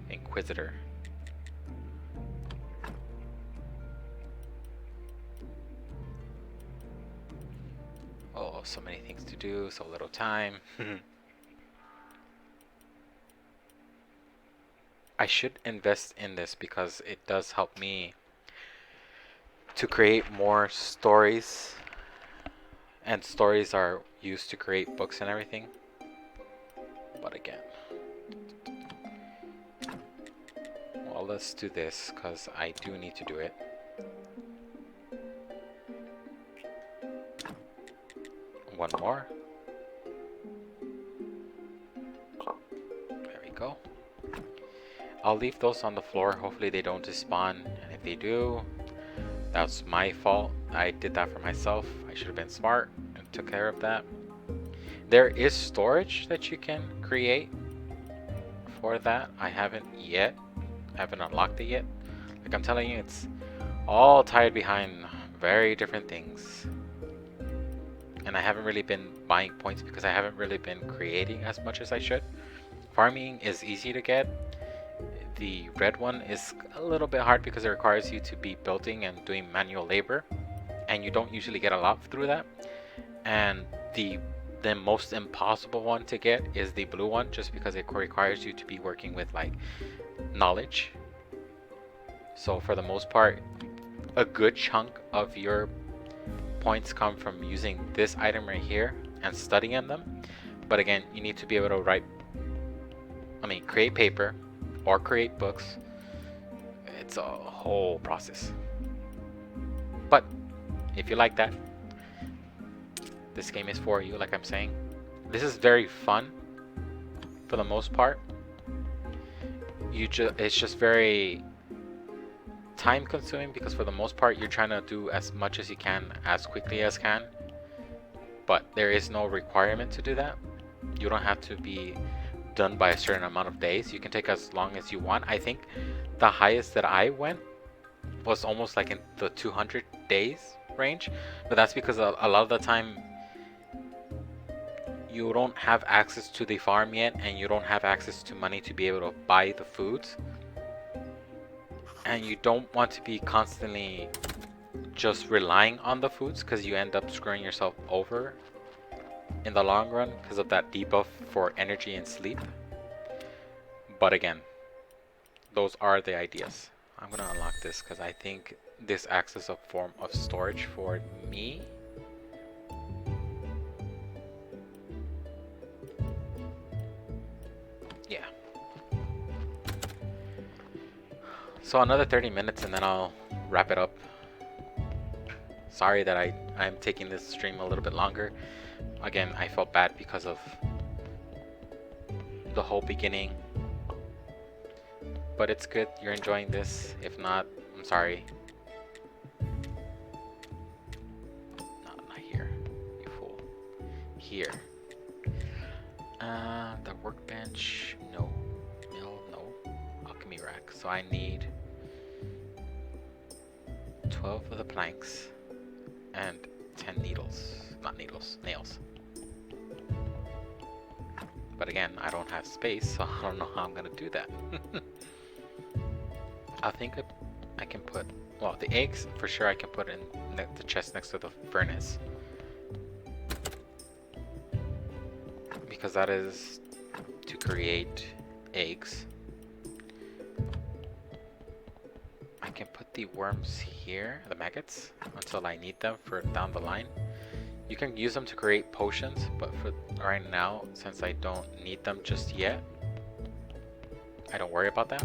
Inquisitor. Oh, so many things to do, so little time. I should invest in this because it does help me to create more stories, and stories are used to create books and everything. But again, well, let's do this because I do need to do it. One more. There we go. I'll leave those on the floor. Hopefully they don't despawn, and if they do, that's my fault. I did that for myself. I should have been smart and took care of that. There is storage that you can create for that. I haven't unlocked it yet. Like I'm telling you, it's all tied behind very different things. And I haven't really been buying points because I haven't really been creating as much as I should. Farming is easy to get. The red one is a little bit hard because it requires you to be building and doing manual labor, and you don't usually get a lot through that. And the most impossible one to get is the blue one, just because it requires you to be working with like knowledge. So for the most part, a good chunk of your points come from using this item right here and studying them. But again, you need to be able to create paper or create books. It's a whole process. But if you like that, this game is for you. Like I'm saying, this is very fun for the most part. It's just very time consuming because for the most part you're trying to do as much as you can as quickly as can, but there is no requirement to do that. You don't have to be done by a certain amount of days. You can take as long as you want. I think the highest that I went was almost like in the 200 days range, but that's because a lot of the time you don't have access to the farm yet, and you don't have access to money to be able to buy the foods, and you don't want to be constantly just relying on the foods because you end up screwing yourself over in the long run because of that debuff for energy and sleep. But again, those are the ideas. I'm gonna unlock this because I think this acts as a form of storage for me. Yeah. So another 30 minutes and then I'll wrap it up. Sorry that I'm taking this stream a little bit longer. Again, I felt bad because of the whole beginning. But it's good you're enjoying this. If not, I'm sorry. Not here, you fool. Here. The workbench, no. Mill, no. Alchemy rack. So I need 12 of the planks and 10 needles. Not needles, nails. But again, I don't have space, so I don't know how I'm gonna do that. I think I can put, well, the eggs for sure I can put in the chest next to the furnace, because that is to create eggs. I can put the worms here, the maggots, until I need them for down the line. You can use them to create potions, but for right now, since I don't need them just yet, I don't worry about that.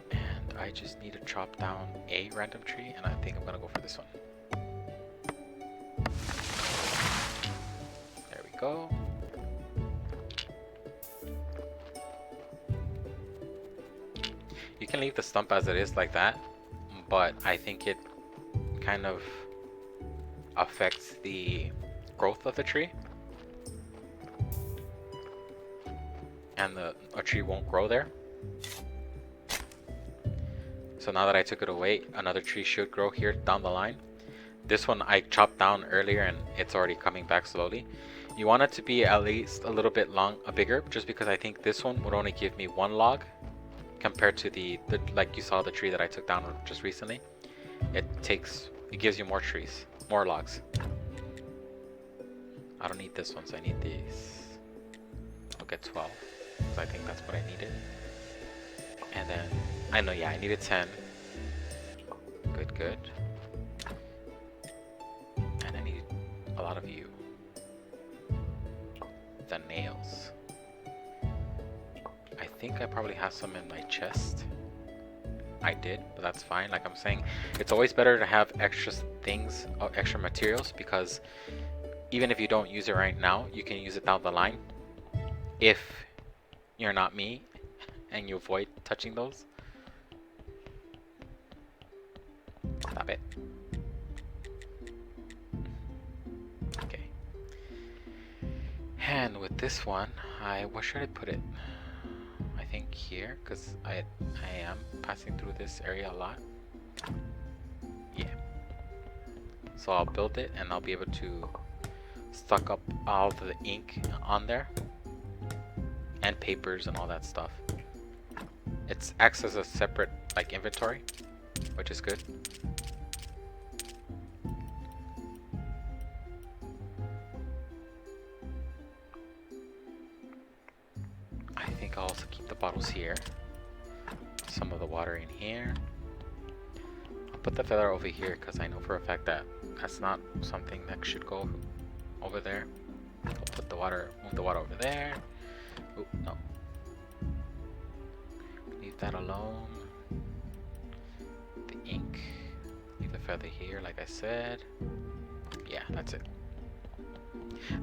And I just need to chop down a random tree, and I think I'm gonna go for this one. There we go. You can leave the stump as it is like that, but I think it kind of affects the growth of the tree, and a tree won't grow there. So now that I took it away, another tree should grow here down the line. This one I chopped down earlier and it's already coming back slowly. You want it to be at least a little bit bigger, just because I think this one would only give me one log compared to the like you saw the tree that I took down just recently. It gives you more trees. More logs. I don't need this one, so I need these. I'll get 12, because I think that's what I needed. And then, I know, yeah, I needed 10. Good, good. And I need a lot of you. The nails. I think I probably have some in my chest. I did, but that's fine. Like I'm saying, it's always better to have extra things, extra materials, because even if you don't use it right now, you can use it down the line. If you're not me and you avoid touching those. Stop it. Okay. And with this one, where should I put it? I think here, because I am passing through this area a lot. Yeah. So I'll build it and I'll be able to stock up all the ink on there. And papers and all that stuff. It acts as a separate like inventory, which is good. I think I'll also keep the bottles here. Some of the water in here. I'll put the feather over here because I know for a fact that that's not something that should go over there. I'll put the water, move the water over there. Oh, no. Leave that alone. The ink. Leave the feather here, like I said. Yeah, that's it.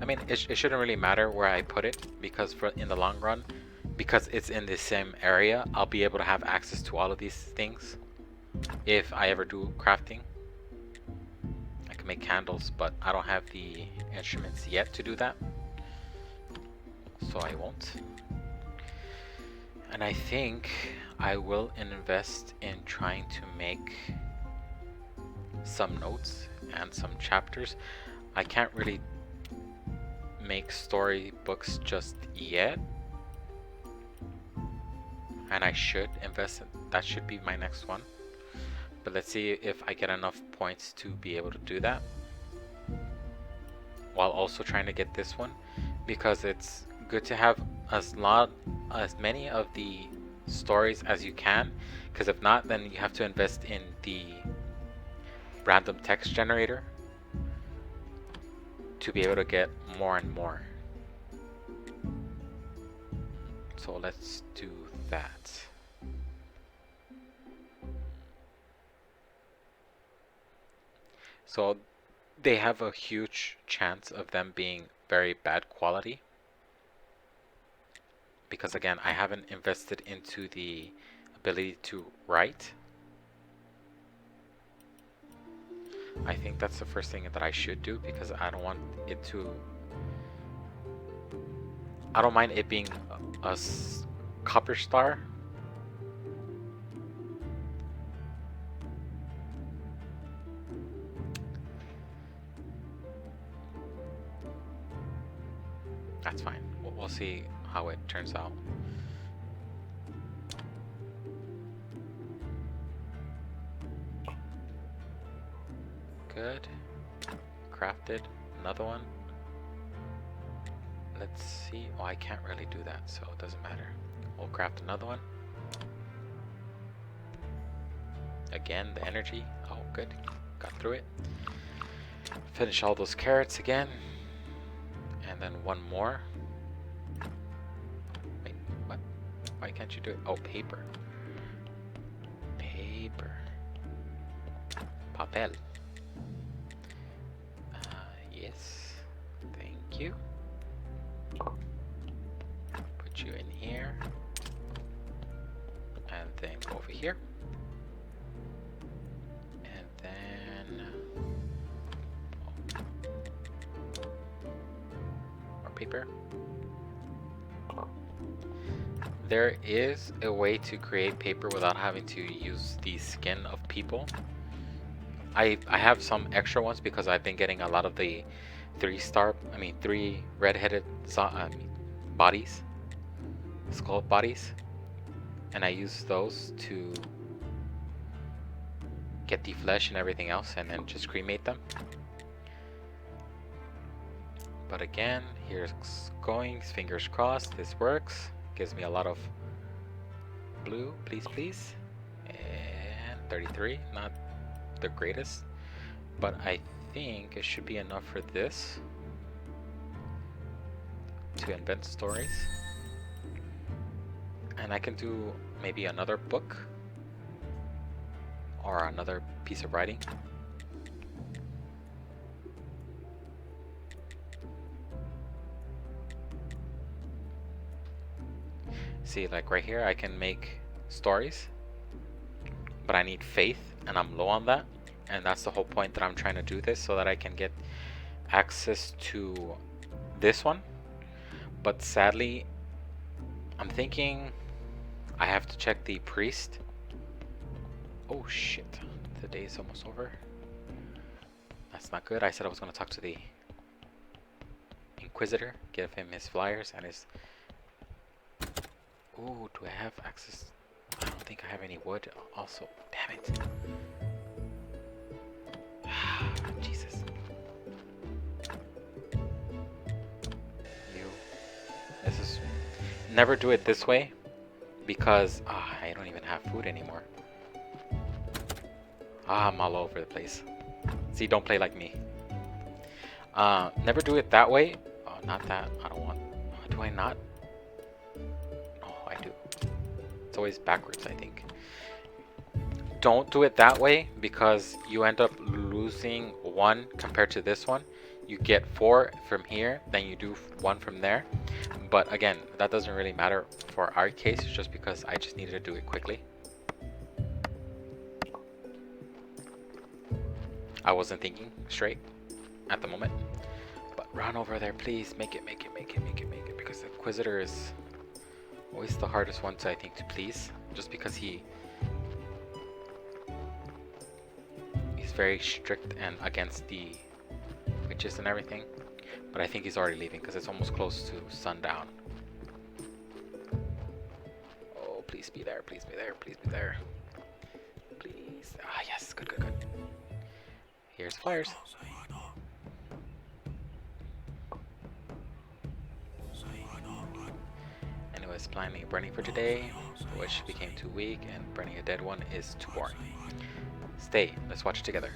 I mean, it shouldn't really matter where I put it, because in the long run, because it's in the same area, I'll be able to have access to all of these things. If I ever do crafting. I can make candles, but I don't have the instruments yet to do that. So I won't. And I think I will invest in trying to make some notes and some chapters. I can't really make story books just yet. And I should invest in that. Should be my next one. But let's see if I get enough points to be able to do that. While also trying to get this one, because it's good to have as many of the stories as you can, because if not, then you have to invest in the random text generator to be able to get more and more. So let's do that. So they have a huge chance of them being very bad quality. Because again, I haven't invested into the ability to write. I think that's the first thing that I should do, because I don't want it to... I don't mind it being a copper star. That's fine. We'll see how it turns out. Good. Crafted another one. Let's see. Oh, I can't really do that, so it doesn't matter. We'll craft another one. Again, the energy. Oh, good. Got through it. Finish all those carrots again. And then one more. Wait, what? Why can't you do it? Oh, paper. Paper. Papel. Yes. Thank you. Put you in here. And then go over here. And then... more paper. There is a way to create paper without having to use the skin of people. I have some extra ones because I've been getting a lot of the 3 red-headed bodies, skull bodies, and I use those to get the flesh and everything else, and then just cremate them. But again, here's going. Fingers crossed. This works. Gives me a lot of blue. Please, please. And 33. Not the greatest. But I think it should be enough for this. To invent stories. And I can do maybe another book. Or another piece of writing. See, like right here, I can make stories, but I need faith, and I'm low on that, and that's the whole point that I'm trying to do this, so that I can get access to this one. But sadly, I'm thinking I have to check the priest. Oh shit, the day is almost over. That's not good. I said I was going to talk to the Inquisitor, give him his flyers and his... Ooh, do I have access? I don't think I have any wood also. Damn it. Jesus. This is... Never do it this way, because I don't even have food anymore. I'm all over the place. See, don't play like me. Never do it that way. Oh, not that. I don't want... Do I not? It's always backwards, I think. Don't do it that way, because you end up losing 1 compared to this one. You get 4 from here, then you do 1 from there. But again, that doesn't really matter for our case, just because I just needed to do it quickly. I wasn't thinking straight at the moment. But run over there, please. Make it, because the Inquisitor is always the hardest one to, I think, to please, just because he's very strict and against the witches and everything. But I think he's already leaving because it's almost close to sundown. Oh, please be there, please be there, please be there. Please. Ah, yes, good. Here's flyers. Anyways, planning burning for today, which became too weak, and burning a dead one is too boring. Stay, let's watch it together.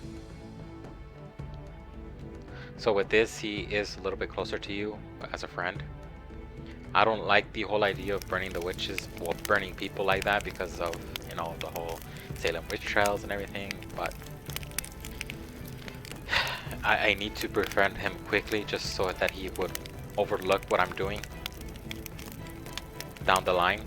So with this, he is a little bit closer to you as a friend. I don't like the whole idea of burning the witches, well, burning people like that, because of, you know, the whole Salem witch trials and everything, but I need to befriend him quickly, just so that he would overlook what I'm doing down the line.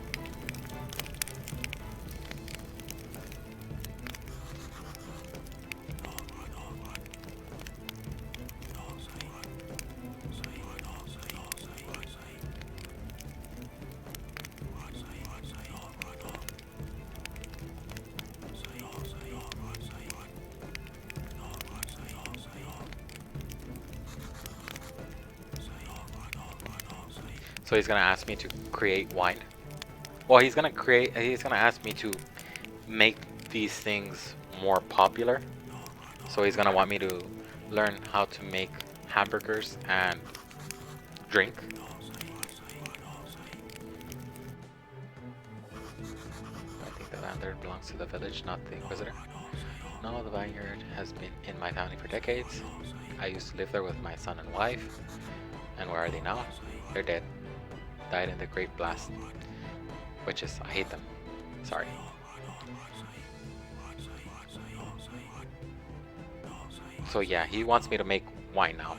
So he's gonna ask me to create wine. Well, he's gonna ask me to make these things more popular. So he's gonna want me to learn how to make hamburgers and drink. I think the landlord belongs to the village, not the Inquisitor. No, the vineyard has been in my family for decades. I used to live there with my son and wife. And where are they now? They're dead. Died in the Great Blast. Witches, I hate them. Sorry. So yeah, he wants me to make wine now.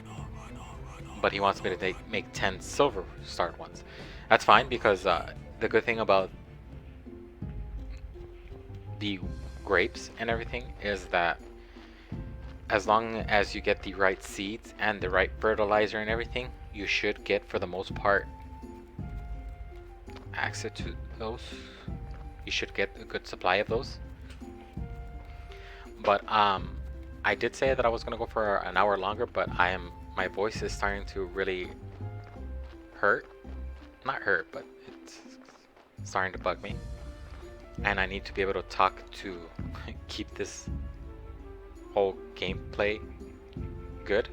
But he wants me to make 10 silver starred ones. That's fine, because the good thing about the grapes and everything is that as long as you get the right seeds and the right fertilizer and everything, you should get, for the most part, access to those. You should get a good supply of those. But I did say that I was gonna go for an hour longer, but my voice is starting to really hurt. Not hurt, but it's starting to bug me. And I need to be able to talk to keep this whole gameplay good.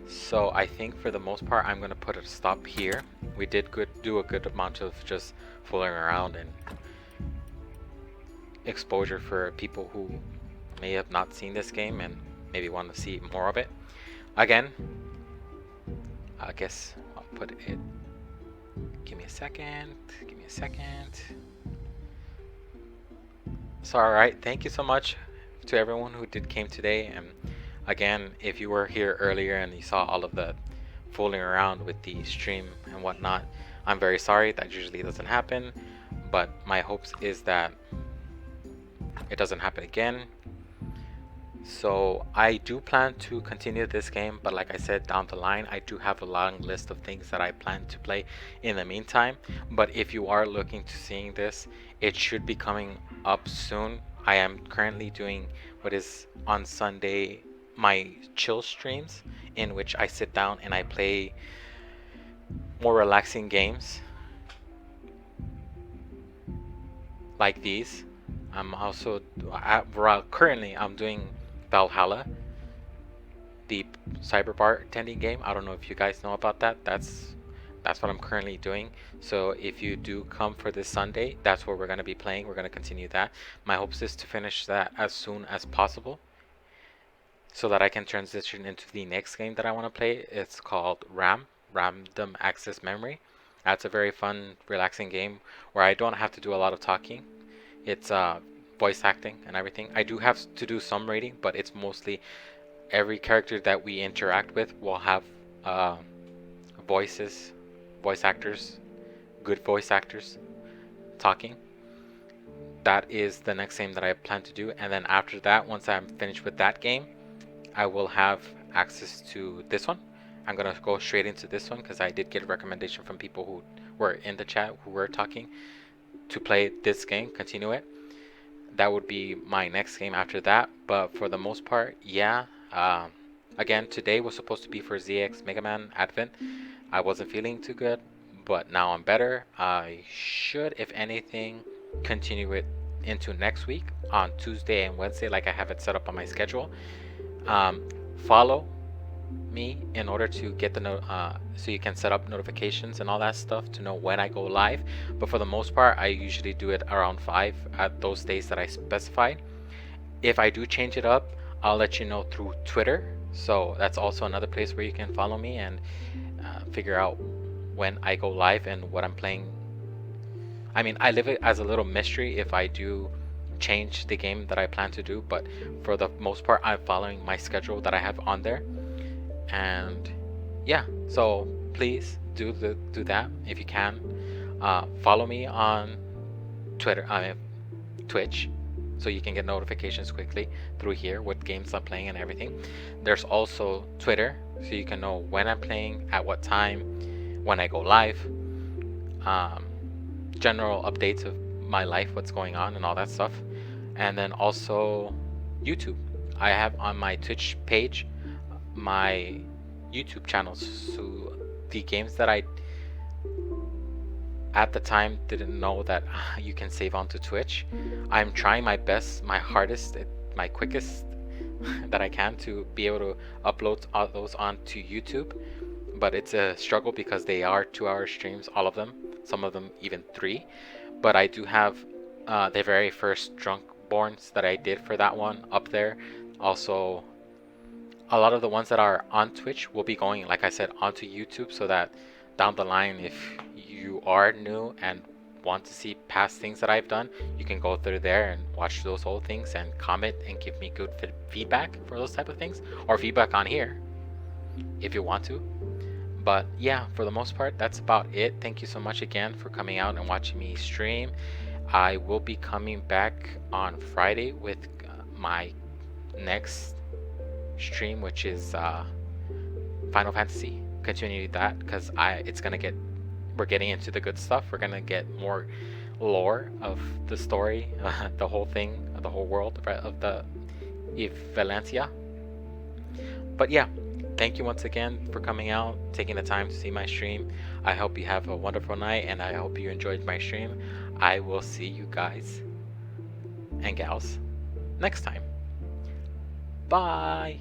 So I think for the most part, I'm gonna put a stop here. We did do a good amount of just fooling around and exposure for people who may have not seen this game and maybe want to see more of it. Again, I guess I'll put it. Give me a second. Give me a second. So alright, thank you so much to everyone who came today. And again, if you were here earlier and you saw all of the fooling around with the stream and whatnot, I'm very sorry. That usually doesn't happen, but my hopes is that it doesn't happen again. So I do plan to continue this game, but like I said, down the line I do have a long list of things that I plan to play in the meantime. But if you are looking to seeing this, it should be coming up soon. I am currently doing what is on Sunday my chill streams, in which I sit down and I play more relaxing games like these. I'm also currently I'm doing Valhalla, the cyber tending game. I don't know if you guys know about that. That's what I'm currently doing. So if you do come for this Sunday, that's what we're going to be playing. We're going to continue that. My hopes is to finish that as soon as possible so that I can transition into the next game that I want to play. It's called Random Access Memory. That's a very fun, relaxing game where I don't have to do a lot of talking. It's voice acting and everything. I do have to do some reading, but it's mostly every character that we interact with will have voice actors, good voice actors talking. That is the next game that I plan to do, and then after that, once I'm finished with that game, I will have access to this one. I'm gonna go straight into this one because I did get a recommendation from people who were in the chat who were talking to play this game, continue it. That would be my next game after that. But for the most part, yeah. Again, today was supposed to be for ZX Mega Man Advent. I wasn't feeling too good, but now I'm better. I should, if anything, continue it into next week on Tuesday and Wednesday, like I have it set up on my schedule. Follow me in order to get the so you can set up notifications and all that stuff to know when I go live. But for the most part, I usually do it around 5 at those days that I specified. If I do change it up, I'll let you know through Twitter. So that's also another place where you can follow me and figure out when I go live and what I'm playing. I mean, I leave it as a little mystery if I do change the game that I plan to do, but for the most part, I'm following my schedule that I have on there. And yeah, so please do that if you can. Follow me on Twitch, so you can get notifications quickly through here what games I'm playing and everything. There's also Twitter, so you can know when I'm playing, at what time, when I go live, general updates of my life, what's going on and all that stuff. And then also YouTube. I have on my Twitch page my YouTube channels, so the games that I at the time didn't know that you can save onto Twitch. I'm trying my best, my hardest, my quickest that I can to be able to upload all those onto YouTube, but it's a struggle because they are 2-hour streams, all of them, some of them even 3. But I do have the very first Drunkborns that I did for that one up there. Also, a lot of the ones that are on Twitch will be going, like I said, onto YouTube, so that down the line, if you are new and want to see past things that I've done, you can go through there and watch those whole things and comment and give me good feedback for those type of things, or feedback on here if you want to. But yeah, for the most part, that's about it. Thank you so much again for coming out and watching me stream. I will be coming back on Friday with my next stream, which is Final Fantasy. Continue that because we're getting into the good stuff. We're gonna get more lore of the story, the whole thing, the whole world of the Valencia. But yeah, thank you once again for coming out, taking the time to see my stream. I hope you have a wonderful night, and I hope you enjoyed my stream. I will see you guys and gals next time. Bye.